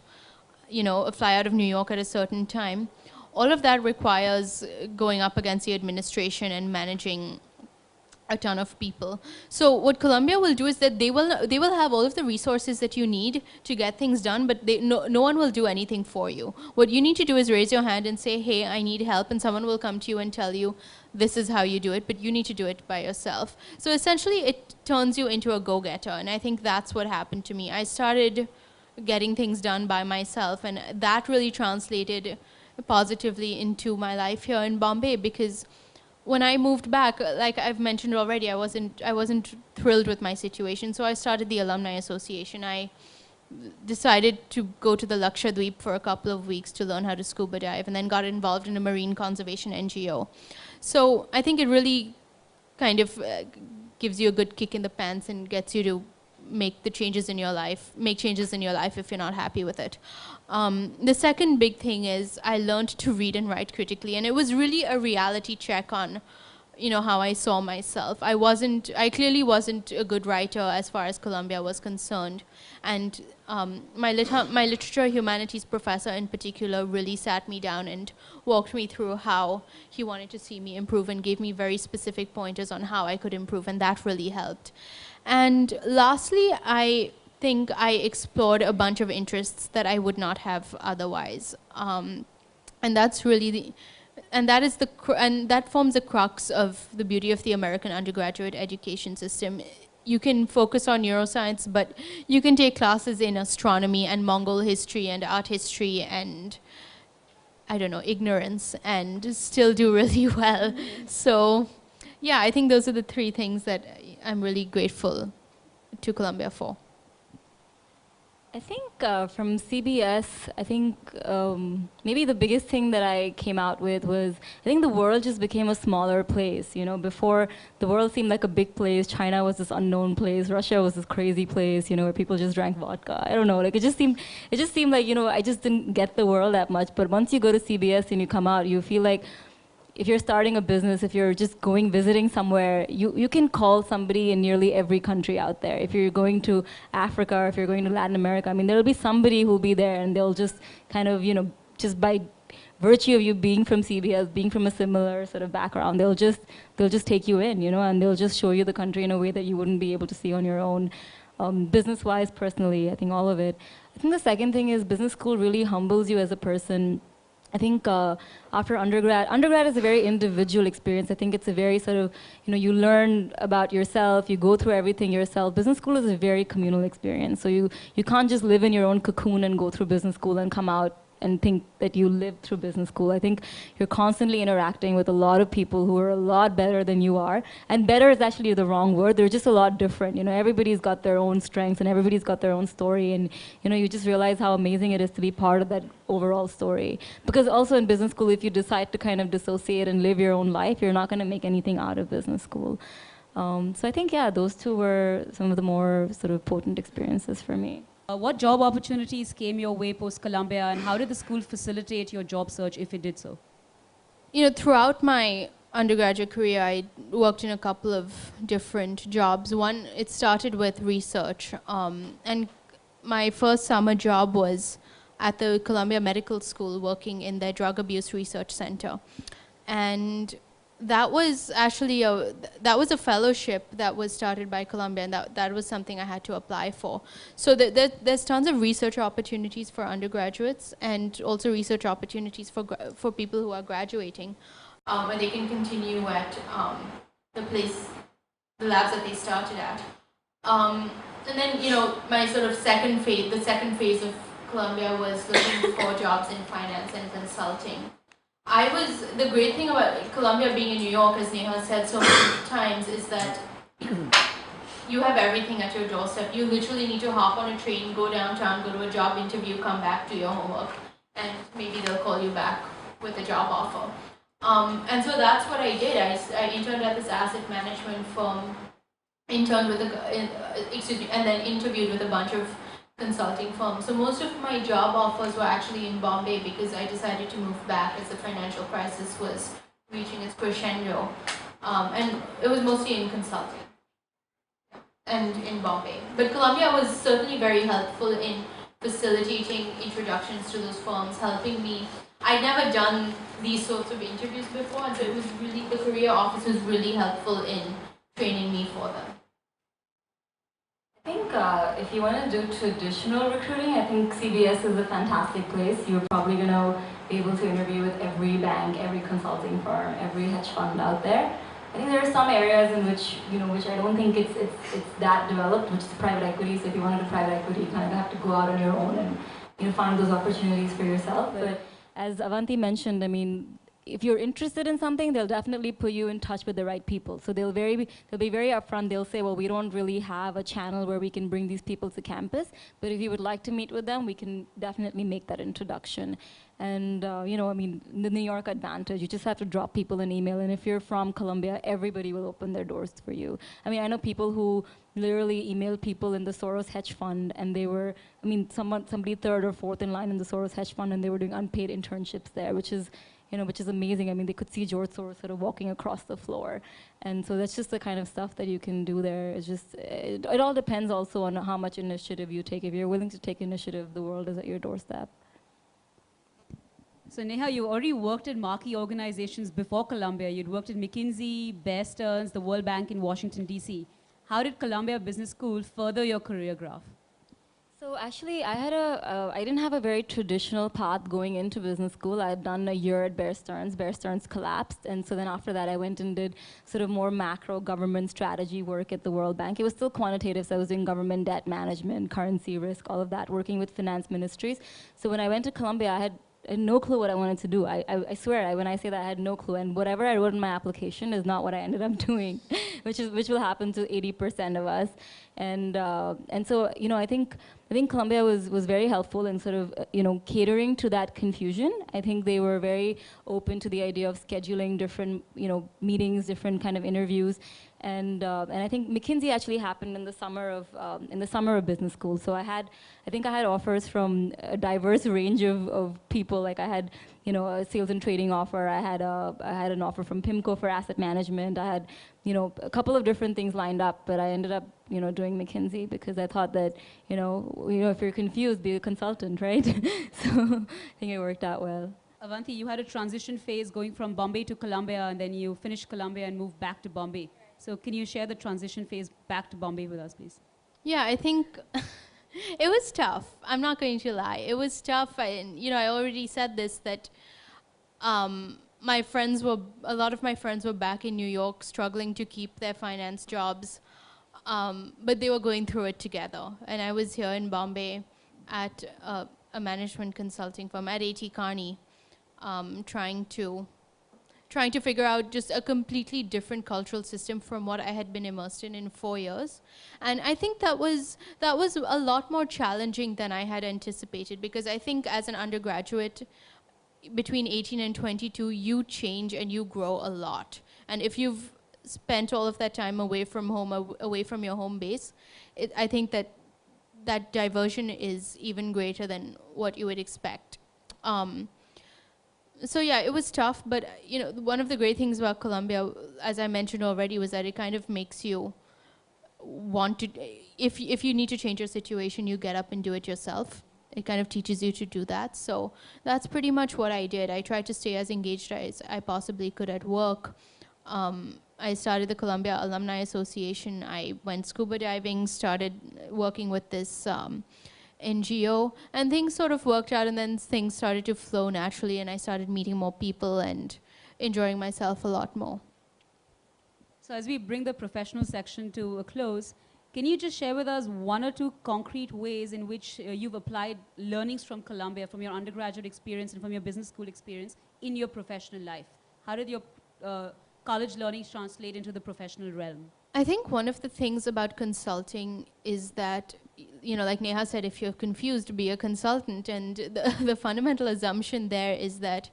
of New York at a certain time, all of that requires going up against the administration and managing a ton of people. So what Columbia will do is that they will have all of the resources that you need to get things done, but no one will do anything for you. What you need to do is raise your hand and say, hey, I need help, and someone will come to you and tell you, this is how you do it, but you need to do it by yourself. So essentially, it turns you into a go-getter, and I think that's what happened to me. I started getting things done by myself, and that really translated positively into my life here in Bombay, because when I moved back, like I've mentioned already, I wasn't thrilled with my situation, so I started the Alumni Association. I decided to go to the Lakshadweep for a couple of weeks to learn how to scuba dive, and then got involved in a marine conservation NGO. So I think it really kind of gives you a good kick in the pants and gets you to make changes in your life if you're not happy with it. The second big thing is I learned to read and write critically, and it was really a reality check on how I saw myself. I clearly wasn't a good writer as far as Columbia was concerned, and my literature humanities professor in particular really sat me down and walked me through how he wanted to see me improve and gave me very specific pointers on how I could improve, and that really helped. And lastly, I think I explored a bunch of interests that I would not have otherwise, and that's really that forms the crux of the beauty of the American undergraduate education system. You can focus on neuroscience, but you can take classes in astronomy and Mongol history and art history and ignorance, and still do really well. So yeah, I think those are the three things that I'm really grateful to Columbia for. I think from CBS, I think maybe the biggest thing that I came out with was I think the world just became a smaller place. You know, before the world seemed like a big place. China was this unknown place. Russia was this crazy place. You know, where people just drank vodka. I don't know. Like it just seemed like I just didn't get the world that much. But once you go to CBS and you come out, you feel like if you're starting a business, if you're just visiting somewhere, you can call somebody in nearly every country out there. If you're going to Africa or if you're going to Latin America, I mean, there'll be somebody who'll be there and they'll just kind of, just by virtue of you being from CBS, being from a similar sort of background, they'll just take you in, and they'll just show you the country in a way that you wouldn't be able to see on your own. Business-wise, personally, I think all of it. I think the second thing is business school really humbles you as a person. I think after undergrad is a very individual experience. I think it's a very sort of, you learn about yourself, you go through everything yourself. Business school is a very communal experience. So you can't just live in your own cocoon and go through business school and come out and think that you lived through business school. I think you're constantly interacting with a lot of people who are a lot better than you are. And better is actually the wrong word. They're just a lot different. Everybody's got their own strengths and everybody's got their own story. And, you just realize how amazing it is to be part of that overall story. Because also in business school, if you decide to kind of dissociate and live your own life, you're not going to make anything out of business school. So I think, yeah, those two were some of the more sort of potent experiences for me. What job opportunities came your way post-Columbia, and how did the school facilitate your job search if it did so? Throughout my undergraduate career, I worked in a couple of different jobs. One, it started with research, and my first summer job was at the Columbia Medical School working in their drug abuse research center. And that was actually that was a fellowship that was started by Columbia, and that was something I had to apply for. So there's tons of research opportunities for undergraduates and also research opportunities for people who are graduating, where they can continue at the labs that they started at. And then my sort of the second phase of Columbia was looking for jobs in finance and consulting. The great thing about Columbia being in New York, as Neha said so many times, is that you have everything at your doorstep. You literally need to hop on a train, go downtown, go to a job interview, come back, do your homework, and maybe they'll call you back with a job offer. And so that's what I did. I interned at this asset management firm, and then interviewed with a bunch of consulting firm. So most of my job offers were actually in Bombay because I decided to move back as the financial crisis was reaching its crescendo. And it was mostly in consulting and in Bombay. But Columbia was certainly very helpful in facilitating introductions to those firms, helping me. I'd never done these sorts of interviews before, and so it was really, the career office was really helpful in training me for them. I think if you want to do traditional recruiting, I think CBS is a fantastic place. You're probably going to be able to interview with every bank, every consulting firm, every hedge fund out there. I think there are some areas in which, which I don't think it's that developed, which is private equity. So if you want to do private equity, you kind of have to go out on your own and find those opportunities for yourself. But as Avanti mentioned, I mean, if you're interested in something, they'll definitely put you in touch with the right people. So they'll be very upfront. They'll say, well, we don't really have a channel where we can bring these people to campus, but if you would like to meet with them, we can definitely make that introduction. And I mean, the New York advantage, you just have to drop people an email, and if you're from Columbia, everybody will open their doors for you. I mean, I know people who literally emailed people in the Soros hedge fund, and they were, I mean, somebody third or fourth in line in the Soros hedge fund, and they were doing unpaid internships there, which is amazing. I mean, they could see George Soros sort of walking across the floor. And so that's just the kind of stuff that you can do there. It's just, it all depends also on how much initiative you take. If you're willing to take initiative, the world is at your doorstep. So Neha, you already worked in marquee organizations before Columbia. You'd worked at McKinsey, Bear Stearns, the World Bank in Washington, D.C. How did Columbia Business School further your career graph? So actually, I didn't have a very traditional path going into business school. I had done a year at Bear Stearns. Bear Stearns collapsed, and so then after that, I went and did sort of more macro government strategy work at the World Bank. It was still quantitative, so I was doing government debt management, currency risk, all of that, working with finance ministries. So when I went to Columbia, I had no clue what I wanted to do. I swear, when I say that, I had no clue, and whatever I wrote in my application is not what I ended up doing. which will happen to 80% of us. And so, I think Columbia was very helpful in sort of, catering to that confusion. I think they were very open to the idea of scheduling different, meetings, different kind of interviews. And I think McKinsey actually happened in the summer of business school. So I think I had offers from a diverse range of people. Like I had, a sales and trading offer. I had an offer from PIMCO for asset management. I had, a couple of different things lined up, but I ended up, doing McKinsey because I thought that, if you're confused, be a consultant, right? So I think it worked out well. Avanti, you had a transition phase going from Bombay to Columbia, and then you finished Columbia and moved back to Bombay. So can you share the transition phase back to Bombay with us, please? Yeah, I think it was tough. I'm not going to lie. It was tough. I already said this, that a lot of my friends were back in New York struggling to keep their finance jobs, but they were going through it together. And I was here in Bombay at a management consulting firm at A.T. Kearney, trying to figure out just a completely different cultural system from what I had been immersed in 4 years. And I think that was a lot more challenging than I had anticipated, because I think as an undergraduate, between 18 and 22, you change and you grow a lot. And if you've spent all of that time away from home, away from your home base, I think that diversion is even greater than what you would expect. So yeah, it was tough, but one of the great things about Columbia, as I mentioned already, was that it kind of makes you want to, if you need to change your situation, you get up and do it yourself. It kind of teaches you to do that. So that's pretty much what I did. I tried to stay as engaged as I possibly could at work. I started the Columbia Alumni Association. I went scuba diving, started working with this NGO, and things sort of worked out, and then things started to flow naturally, and I started meeting more people and enjoying myself a lot more. So as we bring the professional section to a close, can you just share with us one or two concrete ways in which you've applied learnings from Columbia, from your undergraduate experience and from your business school experience in your professional life? How did your college learnings translate into the professional realm? I think one of the things about consulting is that, like Neha said, if you're confused, be a consultant. And the fundamental assumption there is that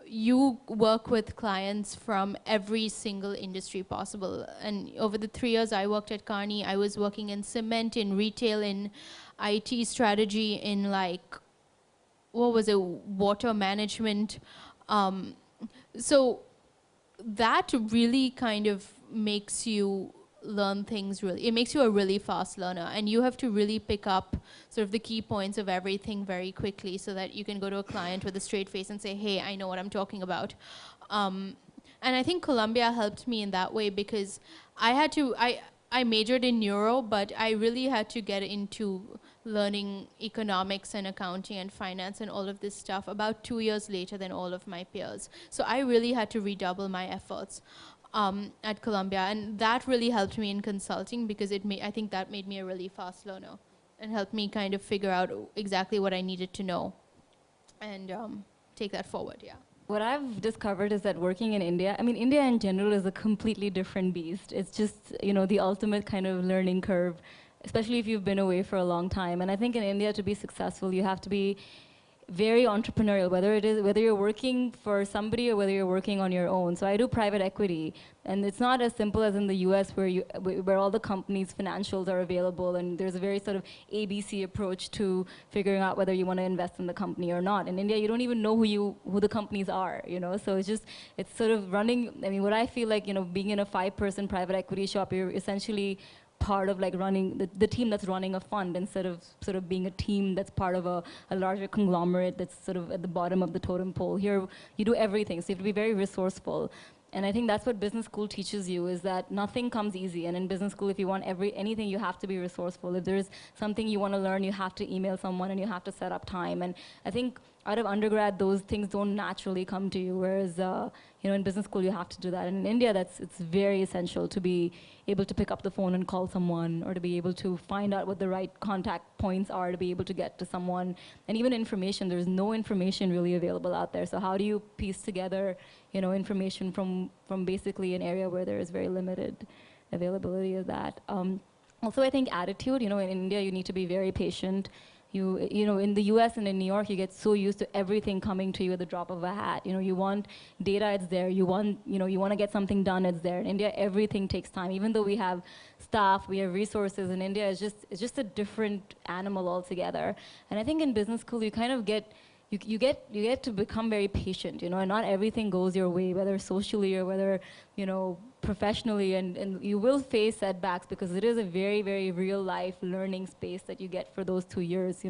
you work with clients from every single industry possible. And over the 3 years I worked at Kearney, I was working in cement, in retail, in IT strategy, in water management. So that really kind of makes you learn things it makes you a really fast learner, and you have to really pick up sort of the key points of everything very quickly so that you can go to a client with a straight face and say, hey, I know what I'm talking about. And I think Columbia helped me in that way, because I majored in neuro, but I really had to get into learning economics and accounting and finance and all of this stuff about 2 years later than all of my peers. So I really had to redouble my efforts at Columbia, and that really helped me in consulting, because I think that made me a really fast learner and helped me kind of figure out exactly what I needed to know and take that forward, yeah. What I've discovered is that working in India, India in general is a completely different beast. It's just, the ultimate kind of learning curve, especially if you've been away for a long time. And I think in India, to be successful, you have to be very entrepreneurial, whether you're working for somebody or whether you're working on your own. So I do private equity, and it's not as simple as in the US where all the companies' financials are available, and there's a very sort of ABC approach to figuring out whether you want to invest in the company or not. In India, you don't even know who the companies are, So it's sort of running. What I feel like, being in a 5-person private equity shop, you're essentially part of running the team that's running a fund, instead of sort of being a team that's part of a larger conglomerate that's sort of at the bottom of the totem pole. Here, you do everything, so you have to be very resourceful. And I think that's what business school teaches you, is that nothing comes easy. And in business school, if you want anything, you have to be resourceful. If there's something you want to learn, you have to email someone and you have to set up time. And I think out of undergrad, those things don't naturally come to you, whereas in business school, you have to do that. And in India, it's very essential to be able to pick up the phone and call someone, or to be able to find out what the right contact points are to be able to get to someone. And even information, there's no information really available out there. So how do you piece together information from basically an area where there is very limited? availability of that. Also, I think attitude, in India, you need to be very patient. In the US and in New York, you get so used to everything coming to you at the drop of a hat. You want data, it's there. You want to get something done, it's there. In India, everything takes time. Even though we have staff, we have resources, in India, it's just a different animal altogether. And I think in business school, you kind of get to become very patient, and not everything goes your way, whether socially or whether, professionally, and you will face setbacks because it is a very, very real life learning space that you get for those 2 years,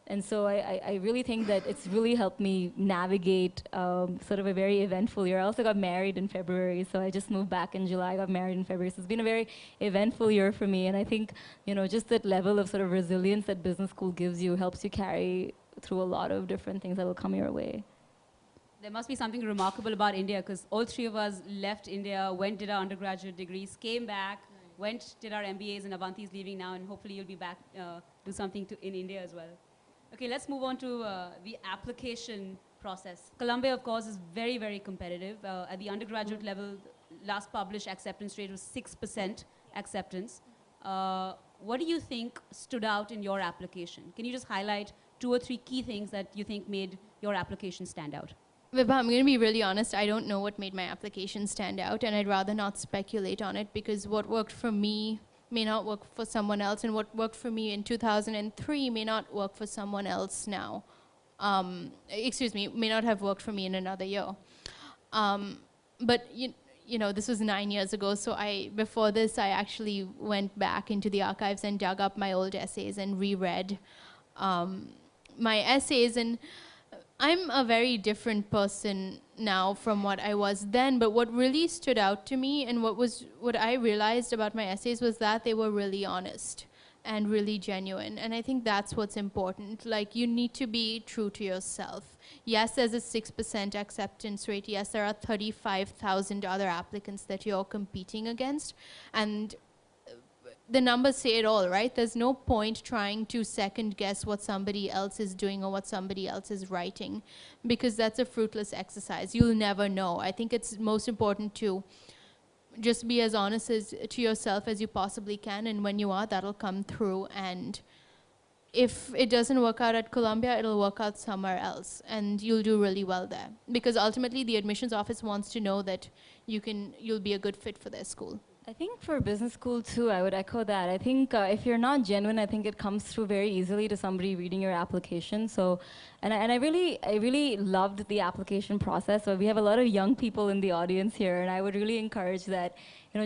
And so I really think that it's really helped me navigate sort of a very eventful year. I also got married in February, so I just moved back in July, got married in February. So it's been a very eventful year for me, and I think, just that level of sort of resilience that business school gives you helps you carry through a lot of different things that will come your way. There must be something remarkable about India, because all three of us left India, went, did our undergraduate degrees, came back, went, did our MBAs, and Avanti is leaving now, and hopefully you'll be back, do something in India as well. Okay, let's move on to the application process. Columbia, of course, is very, very competitive. At the undergraduate level, last published acceptance rate was 6% acceptance. What do you think stood out in your application? Can you just highlight 2 or 3 key things that you think made your application stand out? Vibha, I'm going to be really honest. I don't know what made my application stand out, and I'd rather not speculate on it because what worked for me may not work for someone else, and what worked for me in 2003 may not work for someone else now. May not have worked for me in another year. But this was 9 years ago, so before this, I actually went back into the archives and dug up my old essays and reread my essays, and I'm a very different person now from what I was then, but what really stood out to me and what I realized about my essays was that they were really honest and really genuine, and I think that's what's important. Like, you need to be true to yourself. Yes, there's a 6% acceptance rate. Yes, there are 35,000 other applicants that you're competing against, and the numbers say it all, right? There's no point trying to second guess what somebody else is doing or what somebody else is writing, because that's a fruitless exercise. You'll never know. I think it's most important to just be as honest to yourself as you possibly can, and when you are, that'll come through. And if it doesn't work out at Columbia, it'll work out somewhere else, and you'll do really well there. Because ultimately, the admissions office wants to know that you'll be a good fit for their school. I think for business school too, I would echo that. I think if you're not genuine, I think it comes through very easily to somebody reading your application. So, and I really loved the application process. So we have a lot of young people in the audience here, and I would really encourage that,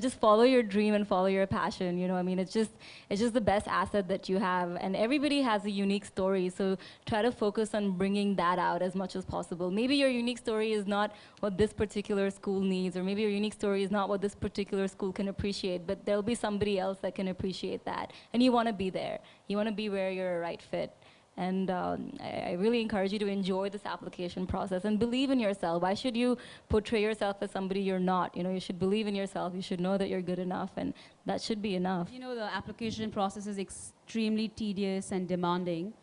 just follow your dream and follow your passion. It's just the best asset that you have, and everybody has a unique story. So try to focus on bringing that out as much as possible. Maybe your unique story is not what this particular school needs, or maybe your unique story is not what this particular school can appreciate, but there'll be somebody else that can appreciate that, and you want to be there. You want to be where you're a right fit. And I really encourage you to enjoy this application process and believe in yourself. Why should you portray yourself as somebody you're not? You should believe in yourself. You should know that you're good enough, and that should be enough. The application process is extremely tedious and demanding.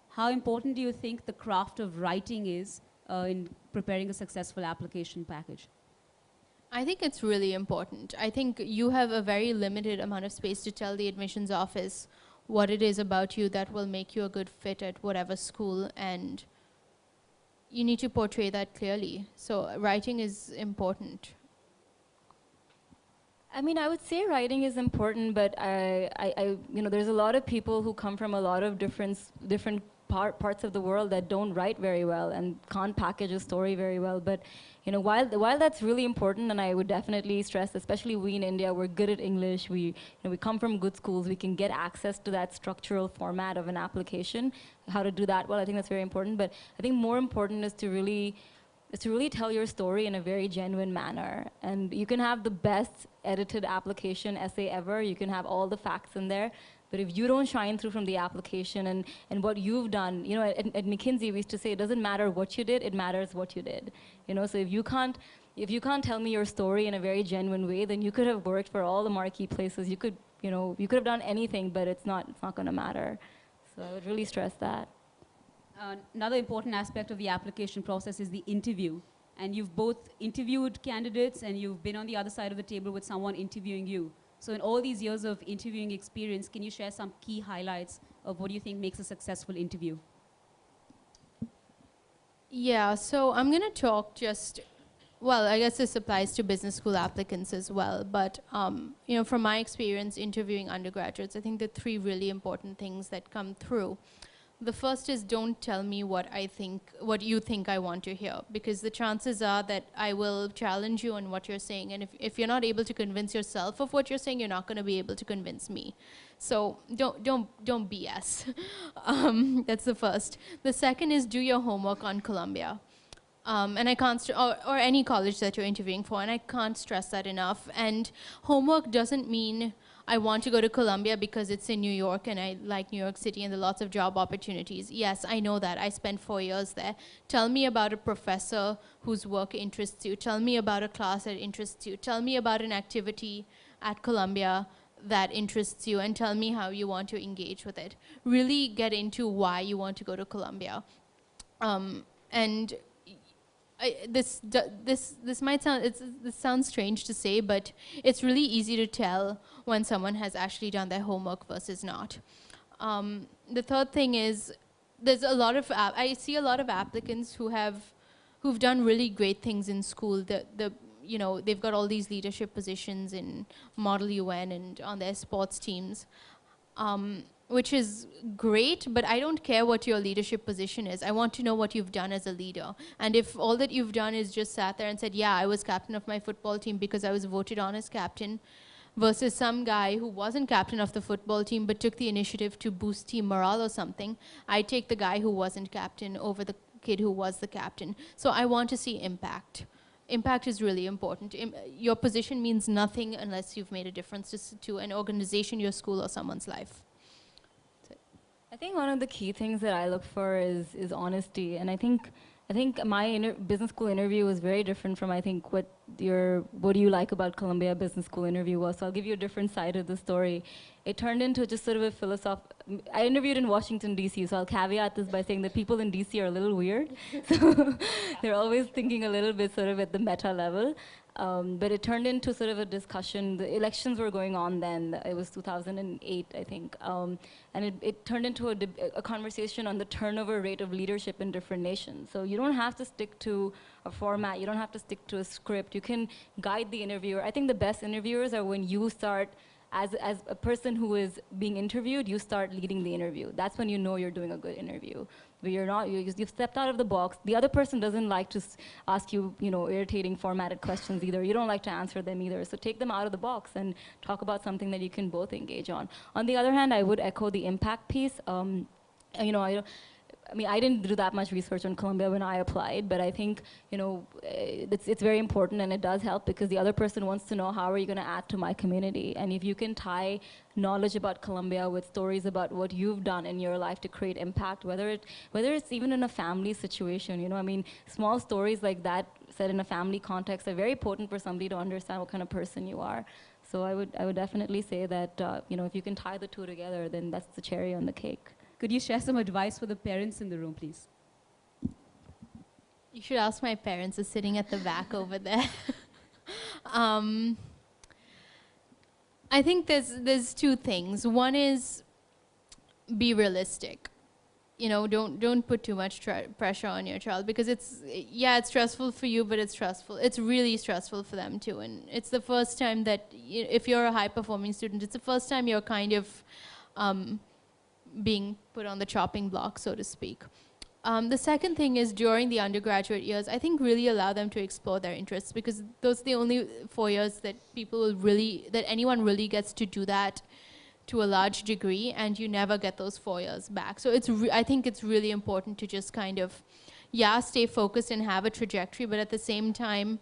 How important do you think the craft of writing is in preparing a successful application package? I think it's really important. I think you have a very limited amount of space to tell the admissions office what it is about you that will make you a good fit at whatever school, and you need to portray that clearly. So writing is important. I would say writing is important, but there's a lot of people who come from a lot of different parts of the world that don't write very well and can't package a story very well. But while that's really important, and I would definitely stress, especially we in India, we're good at English. We come from good schools. We can get access to that structural format of an application. How to do that well, I think that's very important. But I think more important is to really tell your story in a very genuine manner. And you can have the best edited application essay ever. You can have all the facts in there. But if you don't shine through from the application and what you've done, at McKinsey we used to say it doesn't matter what you did, it matters what you did. So if you can't tell me your story in a very genuine way, then you could have worked for all the marquee places. You could have done anything, but it's not going to matter. So I would really stress that. Another important aspect of the application process is the interview. And you've both interviewed candidates, and you've been on the other side of the table with someone interviewing you. So in all these years of interviewing experience, can you share some key highlights of what you think makes a successful interview? Yeah, so I'm going to talk just, well, I guess this applies to business school applicants as well. But, from my experience interviewing undergraduates, I think the three really important things that come through. The first is, don't tell me what you think I want to hear, because the chances are that I will challenge you on what you're saying, and if you're not able to convince yourself of what you're saying, you're not going to be able to convince me. So don't BS. That's the first. The second is, do your homework on Columbia. And I can't, or any college that you're interviewing for, and I can't stress that enough. And homework doesn't mean I want to go to Columbia because it's in New York and I like New York City and there are lots of job opportunities. Yes, I know that. I spent 4 years there. Tell me about a professor whose work interests you. Tell me about a class that interests you. Tell me about an activity at Columbia that interests you, and tell me how you want to engage with it. Really get into why you want to go to Columbia. And this might sound, this sounds strange to say, but it's really easy to tell when someone has actually done their homework versus not. The third thing is, there's a lot of I see a lot of applicants who've done really great things in school. They've got all these leadership positions in Model UN and on their sports teams. Which is great, but I don't care what your leadership position is. I want to know what you've done as a leader. And if all that you've done is just sat there and said, yeah, I was captain of my football team because I was voted on as captain, versus some guy who wasn't captain of the football team but took the initiative to boost team morale or something, I take the guy who wasn't captain over the kid who was the captain. So I want to see impact. Impact is really important. Your position means nothing unless you've made a difference to an organization, your school, or someone's life. I think one of the key things that I look for is honesty, and I think my business school interview was very different from what do you like about Columbia Business School interview was. So I'll give you a different side of the story. It turned into just sort of a I interviewed in Washington, D.C., so I'll caveat this by saying that people in D.C. are a little weird. So they're always thinking a little bit sort of at the meta level. But it turned into sort of a discussion. The elections were going on then. It was 2008, I think. And it turned into a conversation on the turnover rate of leadership in different nations. So you don't have to stick to a format. You don't have to stick to a script. You can guide the interviewer. I think the best interviewers are when you start, as a person who is being interviewed, you start leading the interview. That's when you know you're doing a good interview. But you've stepped out of the box. The other person doesn't like to ask you, irritating formatted questions either. You don't like to answer them either. So take them out of the box and talk about something that you can both engage on. On the other hand, I would echo the impact piece. I didn't do that much research on Columbia when I applied, but I think, it's very important, and it does help because the other person wants to know, how are you going to add to my community? And if you can tie knowledge about Columbia with stories about what you've done in your life to create impact, whether it's even in a family situation, small stories like that said in a family context are very potent for somebody to understand what kind of person you are. So I would definitely say that, if you can tie the two together, then that's the cherry on the cake. Could you share some advice for the parents in the room, please? You should ask my parents. They're sitting at the back over there. I think there's two things. One is, be realistic. Don't put too much pressure on your child, because it's stressful for you, but it's really stressful for them too. And it's the first time that, if you're a high-performing student, it's the first time you're kind of being put on the chopping block, so to speak. The second thing is, during the undergraduate years, I think really allow them to explore their interests, because those are the only 4 years that anyone really gets to do that to a large degree, and you never get those 4 years back. So I think it's really important to just kind of, stay focused and have a trajectory, but at the same time,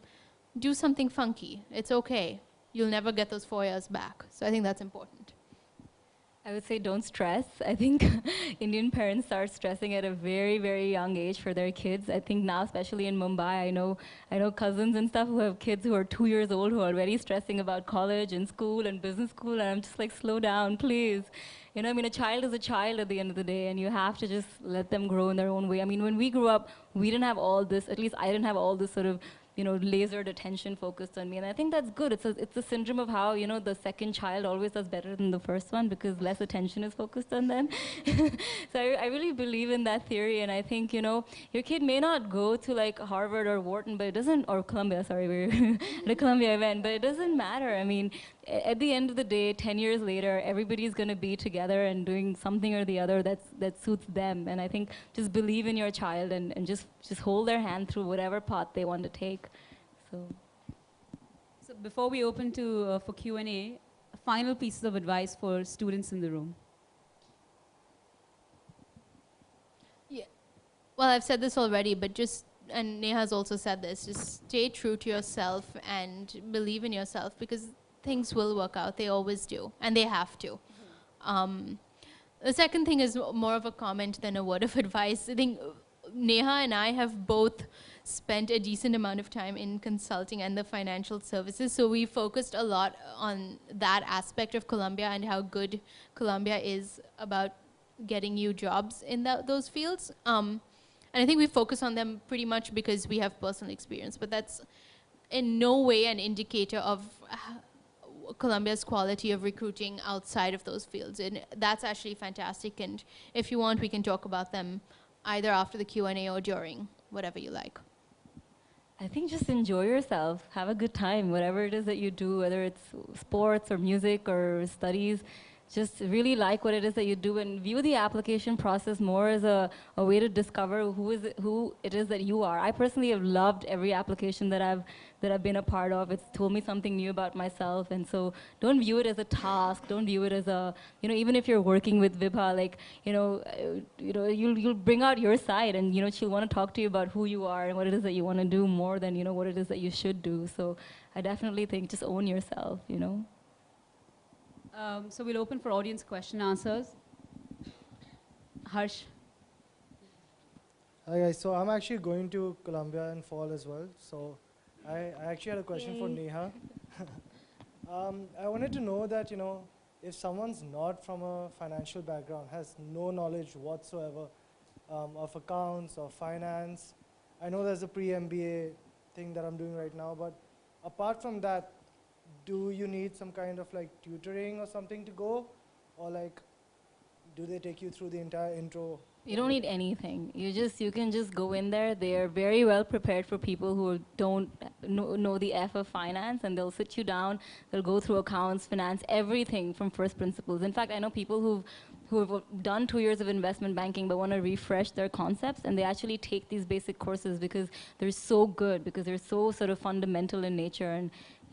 do something funky. It's okay. You'll never get those 4 years back. So I think that's important. I would say don't stress. I think Indian parents start stressing at a very, very young age for their kids. I think now, especially in Mumbai, I know cousins and stuff who have kids who are 2 years old who are already stressing about college and school and business school, and I'm just like, slow down, please. A child is a child at the end of the day, and you have to just let them grow in their own way. When we grew up, we didn't have all this, at least I didn't have all this sort of lasered attention focused on me. And I think that's good. It's a syndrome of how, the second child always does better than the first one because less attention is focused on them. So I really believe in that theory. And I think, your kid may not go to like Harvard or Wharton, but it doesn't, or Columbia, sorry, we're the Columbia event, but it doesn't matter. I mean, at the end of the day, 10 years later, everybody's going to be together and doing something or the other that suits them. And I think just believe in your child and just hold their hand through whatever path they want to take. So before we open to for Q&A, final pieces of advice for students in the room. Yeah. Well, I've said this already, but and Neha's also said this, just stay true to yourself and believe in yourself because things will work out. They always do, and they have to. The second thing is more of a comment than a word of advice. I think Neha and I have both spent a decent amount of time in consulting and the financial services, so we focused a lot on that aspect of Columbia and how good Columbia is about getting you jobs in those fields. And I think we focus on them pretty much because we have personal experience, but that's in no way an indicator of Columbia's quality of recruiting outside of those fields. And that's actually fantastic. And if you want, we can talk about them either after the Q&A or during, whatever you like. I think just enjoy yourself, have a good time, whatever it is that you do, whether it's sports or music or studies. Just really like what it is that you do and view the application process more as a way to discover who it is that you are. I personally have loved every application that I've been a part of. It's told me something new about myself, and so don't view it as a task. Don't view it as a, even if you're working with Vibha, like, you'll bring out your side, and she'll want to talk to you about who you are and what it is that you want to do more than what it is that you should do. So I definitely think just own yourself. So we'll open for audience question answers. Harsh. Hi guys, so I'm actually going to Columbia in fall as well. So I actually had a question for Neha. I wanted to know that, if someone's not from a financial background, has no knowledge whatsoever of accounts or finance, I know there's a pre-MBA thing that I'm doing right now, but apart from that, do you need some kind of like tutoring or something to go? Or like, do they take you through the entire intro? You don't need anything. You can just go in there. They are very well prepared for people who don't know the F of finance, and they'll sit you down. They'll go through accounts, finance, everything from first principles. In fact, I know people who've done 2 years of investment banking but want to refresh their concepts, and they actually take these basic courses because they're so good, because they're so sort of fundamental in nature.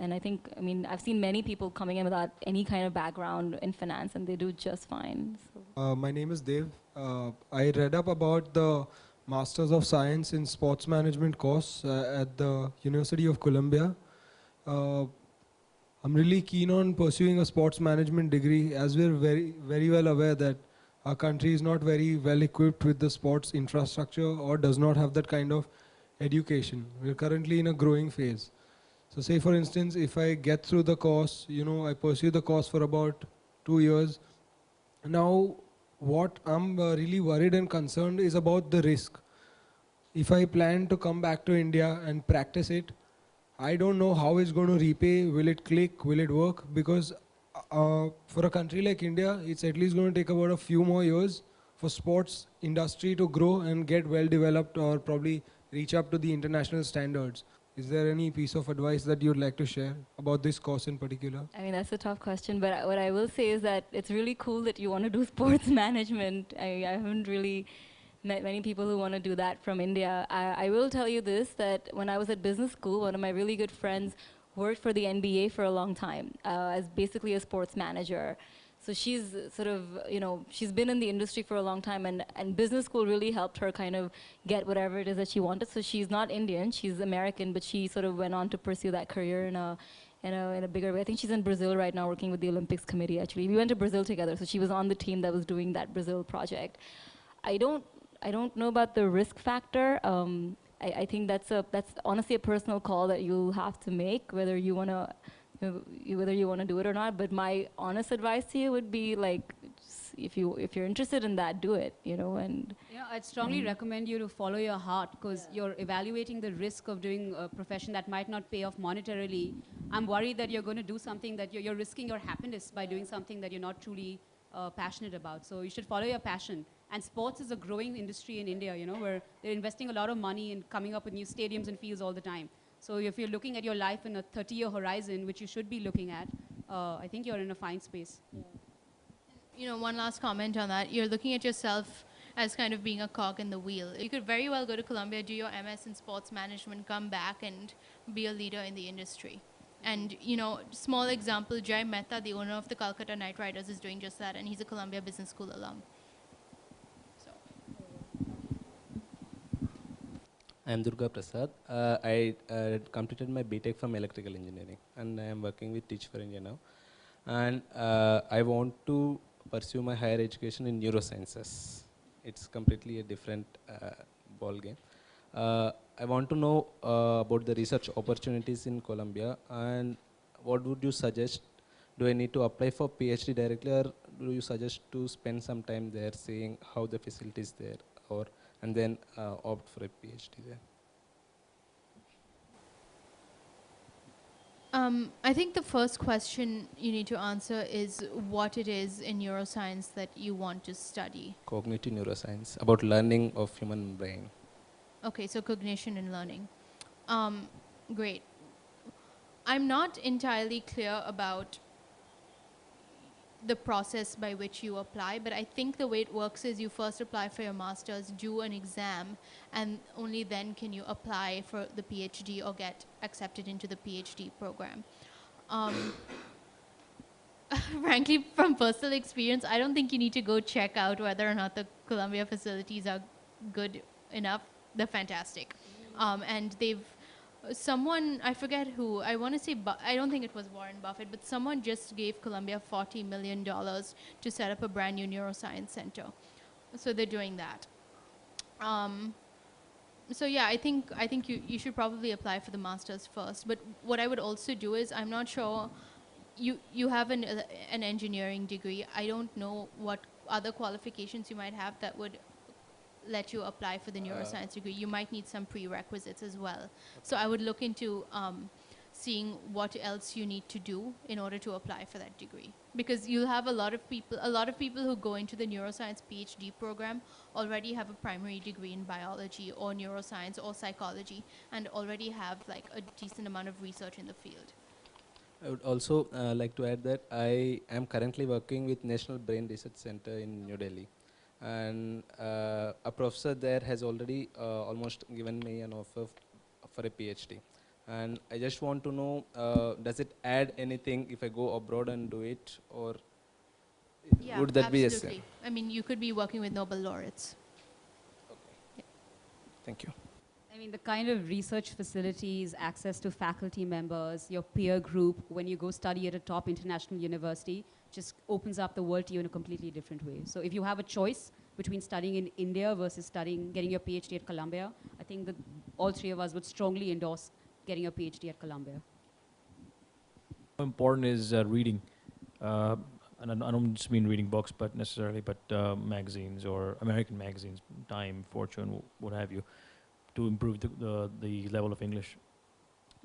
And I think, I've seen many people coming in without any kind of background in finance, and they do just fine. So. My name is Dev. I read up about the Masters of Science in Sports Management course at the University of Columbia. I'm really keen on pursuing a sports management degree, as we're very, very well aware that our country is not very well equipped with the sports infrastructure or does not have that kind of education. We're currently in a growing phase. So say for instance, if I get through the course, I pursue the course for about 2 years. Now, what I'm really worried and concerned is about the risk. If I plan to come back to India and practice it, I don't know how it's going to repay. Will it click? Will it work? Because for a country like India, it's at least going to take about a few more years for sports industry to grow and get well developed or probably reach up to the international standards. Is there any piece of advice that you'd like to share about this course in particular? That's a tough question, but what I will say is that it's really cool that you want to do sports management. I haven't really met many people who want to do that from India. I will tell you this, that when I was at business school, one of my really good friends worked for the NBA for a long time as basically a sports manager. So she's sort of, she's been in the industry for a long time, and business school really helped her kind of get whatever it is that she wanted. So she's not Indian, she's American, but she sort of went on to pursue that career in a bigger way. I think she's in Brazil right now working with the Olympics committee, actually. We went to Brazil together, so she was on the team that was doing that Brazil project. I don't know about the risk factor. I think that's honestly a personal call that you'll have to make, whether you want to do it or not. But my honest advice to you would be, like, if you're interested in that, do it, you know. And Yeah, I'd strongly recommend you to follow your heart, because you're evaluating the risk of doing a profession that might not pay off monetarily. I'm worried that you're going to do something that you're risking your happiness by doing something that you're not truly passionate about. So you should follow your passion. And sports is a growing industry in India, you know, where they're investing a lot of money in coming up with new stadiums and fields all the time. So if you're looking at your life in a 30-year horizon, which you should be looking at, I think you're in a fine space. You know, one last comment on that. You're looking at yourself as kind of being a cog in the wheel. You could very well go to Columbia, do your MS in sports management, come back and be a leader in the industry. And, you know, small example, Jai Mehta, the owner of the Calcutta Knight Riders, is doing just that, and he's a Columbia Business School alum. So. I'm Durga Prasad. I completed my BTech from electrical engineering, and I am working with Teach for India now. And I want to pursue my higher education in neurosciences. It's completely a different ball game. I want to know about the research opportunities in Columbia, and what would you suggest? Do I need to apply for PhD directly, or do you suggest to spend some time there, seeing how the facilities there, and then opt for a PhD there? I think the first question you need to answer is what it is in neuroscience that you want to study. Cognitive neuroscience, about learning of human brain. Okay, so cognition and learning. Great. I'm not entirely clear about the process by which you apply, but I think the way it works is you first apply for your master's, do an exam, and only then can you apply for the PhD or get accepted into the PhD program. Frankly, from personal experience, I don't think you need to go check out whether or not the Columbia facilities are good enough. They're fantastic. And someone, I forget who, I want to say, I don't think it was Warren Buffett, but someone just gave Columbia $40 million to set up a brand new neuroscience center. So they're doing that. So yeah, I think you should probably apply for the master's first. But what I would also do is, I'm not sure, you have an engineering degree. I don't know what other qualifications you might have that would let you apply for the neuroscience degree. You might need some prerequisites as well. So I would look into seeing what else you need to do in order to apply for that degree. Because you'll have a lot of people who go into the neuroscience PhD program already have a primary degree in biology or neuroscience or psychology, and already have like a decent amount of research in the field. I would also like to add that I am currently working with National Brain Research Center in New Delhi. And a professor there has already almost given me an offer for a PhD. And I just want to know, does it add anything if I go abroad and do it, or Yeah, would that be absolutely. a same? I mean, you could be working with Nobel laureates. Thank you. I mean, the kind of research facilities, access to faculty members, your peer group, when you go study at a top international university, just opens up the world to you in a completely different way. So if you have a choice between studying in India versus getting your PhD at Columbia, I think that all three of us would strongly endorse getting a PhD at Columbia. How important is reading? And I don't just mean reading books, but magazines or American magazines, Time, Fortune, what have you, to improve the level of English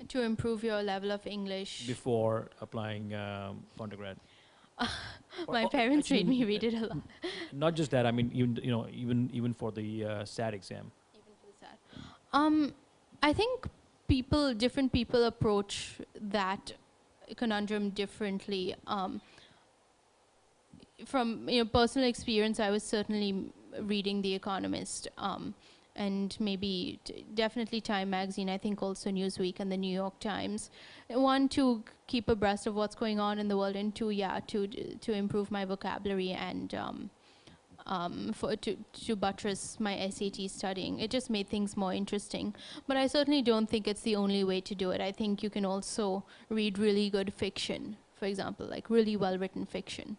To improve your level of English. before applying for undergrad. My parents made me read it a lot. Not just that. I mean, even for the SAT exam. Even for the SAT. I think different people approach that conundrum differently. From personal experience, I was certainly reading The Economist, and maybe definitely Time magazine. I think also Newsweek and the New York Times. One, to keep abreast of what's going on in the world, and two, to improve my vocabulary and to buttress my SAT studying. It just made things more interesting. But I certainly don't think it's the only way to do it. I think you can also read really good fiction, for example, like really well-written fiction.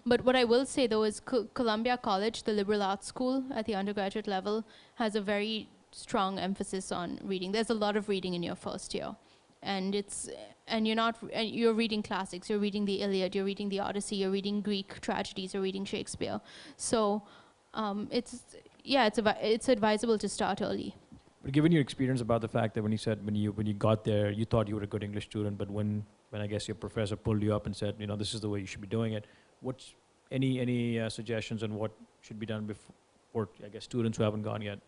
But what I will say, though, is Columbia College, the liberal arts school at the undergraduate level, has a very strong emphasis on reading. There's a lot of reading in your first year. And and you're reading classics, you're reading the Iliad, you're reading the Odyssey, you're reading Greek tragedies, you're reading Shakespeare. So it's advisable to start early. But given your experience about the fact that when you got there, you thought you were a good English student, but when I guess your professor pulled you up and said, this is the way you should be doing it, what's any suggestions on what should be done for, I guess, students who haven't gone yet?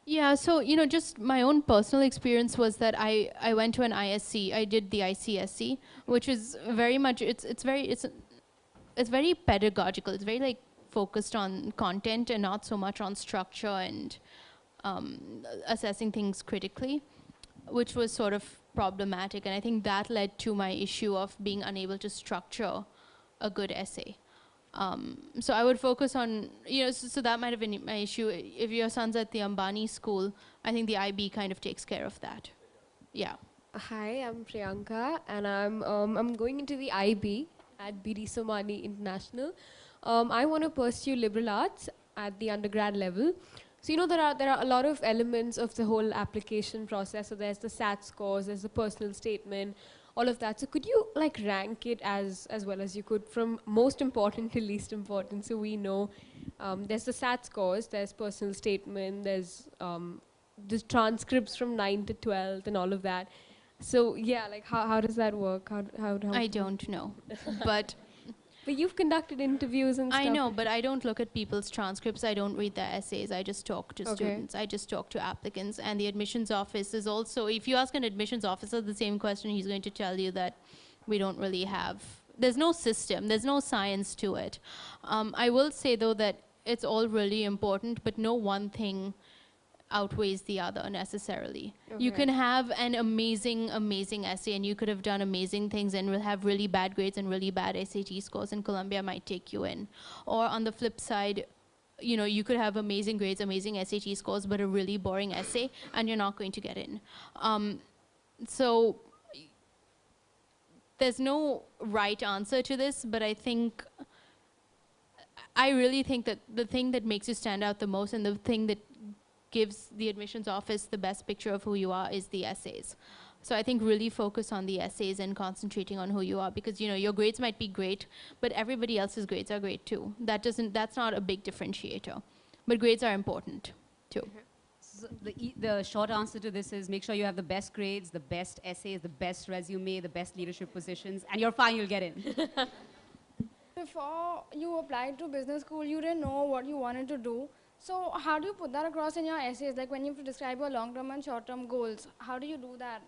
Yeah, so, just my own personal experience was that I went to an ISC. I did the ICSC, which is very much, it's very pedagogical. It's very, focused on content and not so much on structure and assessing things critically, which was sort of problematic. And I think that led to my issue of being unable to structure a good essay. So I would focus on, so that might have been my issue. If your son's at the Ambani school, I think the IB kind of takes care of that. Yeah. Hi, I'm Priyanka, and I'm going into the IB at BD Somani International. I want to pursue liberal arts at the undergrad level. So there are a lot of elements of the whole application process. So there's the SAT scores, there's the personal statement, all of that. So could you rank it as well as you could from most important to least important? So we know there's the SAT scores, there's personal statement, there's the transcripts from 9 to 12 and all of that. So yeah, how does that work? How I don't know, but you've conducted interviews and stuff. I know, but I don't look at people's transcripts. I don't read their essays. I just talk to students. I just talk to applicants. And the admissions office is also, if you ask an admissions officer the same question, he's going to tell you that we don't really have, there's no system, there's no science to it. I will say, though, that it's all really important, but no one thing outweighs the other necessarily. You can have an amazing essay and you could have done amazing things and will have really bad grades and really bad SAT scores, and Columbia might take you in. Or on the flip side, you could have amazing grades, amazing SAT scores, but a really boring essay and you're not going to get in. So there's no right answer to this, but I really think that the thing that makes you stand out the most and the thing that gives the admissions office the best picture of who you are is the essays. So I think really focus on the essays and concentrating on who you are, because your grades might be great, but everybody else's grades are great too. That's not a big differentiator. But grades are important too. So the short answer to this is make sure you have the best grades, the best essays, the best resume, the best leadership positions, and you're fine, you'll get in. Before you applied to business school, you didn't know what you wanted to do. So how do you put that across in your essays? When you have to describe your long-term and short-term goals, how do you do that?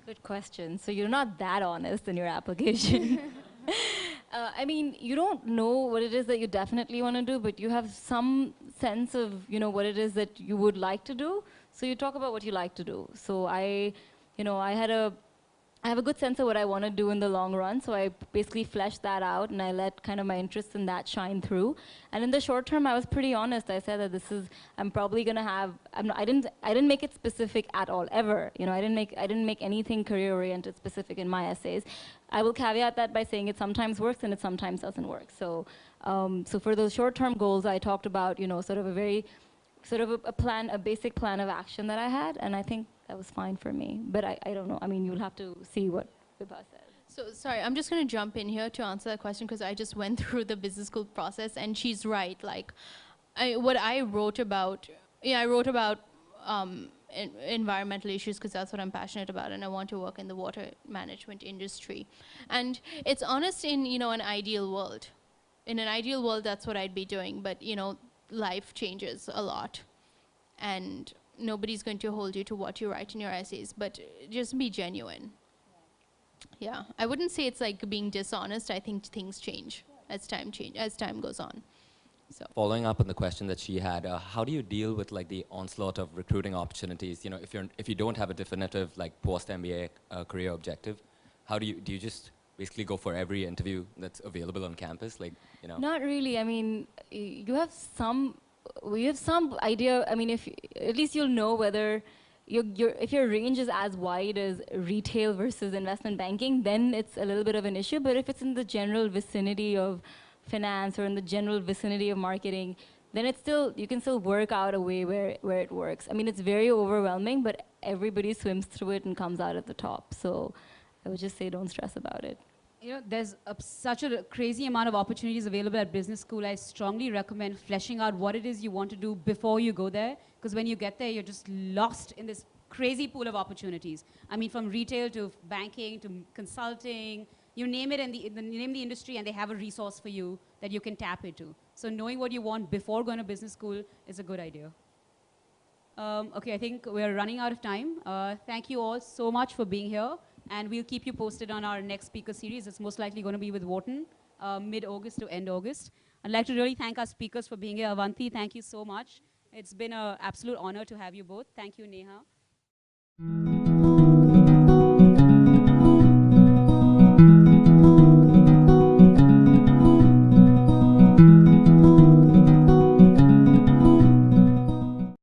Good question. So you're not that honest in your application. I mean, you don't know what it is that you definitely want to do, but you have some sense of, what it is that you would like to do. So you talk about what you like to do. So I have a good sense of what I want to do in the long run, so I basically fleshed that out and I let kind of my interest in that shine through. And in the short term, I was pretty honest. I said that I'm probably going to have, I didn't make it specific at all, ever. I didn't make anything career-oriented specific in my essays. I will caveat that by saying it sometimes works and it sometimes doesn't work. So, so for those short-term goals, I talked about, sort of a basic plan of action that I had, and I think that was fine for me. But I don't know. I mean, you'll have to see what Vibha says. So, sorry, I'm just going to jump in here to answer that question because I just went through the business school process, and she's right. What I wrote about, I wrote about environmental issues because that's what I'm passionate about, and I want to work in the water management industry. And it's honest in, an ideal world. In an ideal world, that's what I'd be doing. But, life changes a lot. And nobody's going to hold you to what you write in your essays, but just be genuine. Yeah, I wouldn't say it's being dishonest. I think things change as time goes on. So following up on the question that she had, how do you deal with the onslaught of recruiting opportunities? If you don't have a definitive post MBA career objective, how do you just basically go for every interview that's available on campus? Not really. I mean, you have some idea. I mean, at least you'll know whether if your range is as wide as retail versus investment banking, then it's a little bit of an issue. But if it's in the general vicinity of finance or in the general vicinity of marketing, then it's still, you can still work out a way where it works. I mean, it's very overwhelming, but everybody swims through it and comes out at the top. So I would just say don't stress about it. You know, there's such a crazy amount of opportunities available at business school. I strongly recommend fleshing out what it is you want to do before you go there, because when you get there, you're just lost in this crazy pool of opportunities. I mean, from retail to banking to consulting, you name it, name the industry, and they have a resource for you that you can tap into. So knowing what you want before going to business school is a good idea. Okay, I think we're running out of time. Thank you all so much for being here, and we'll keep you posted on our next speaker series. It's most likely going to be with Wharton, mid-August to end August. I'd like to really thank our speakers for being here. Avanti, thank you so much. It's been an absolute honor to have you both. Thank you, Neha.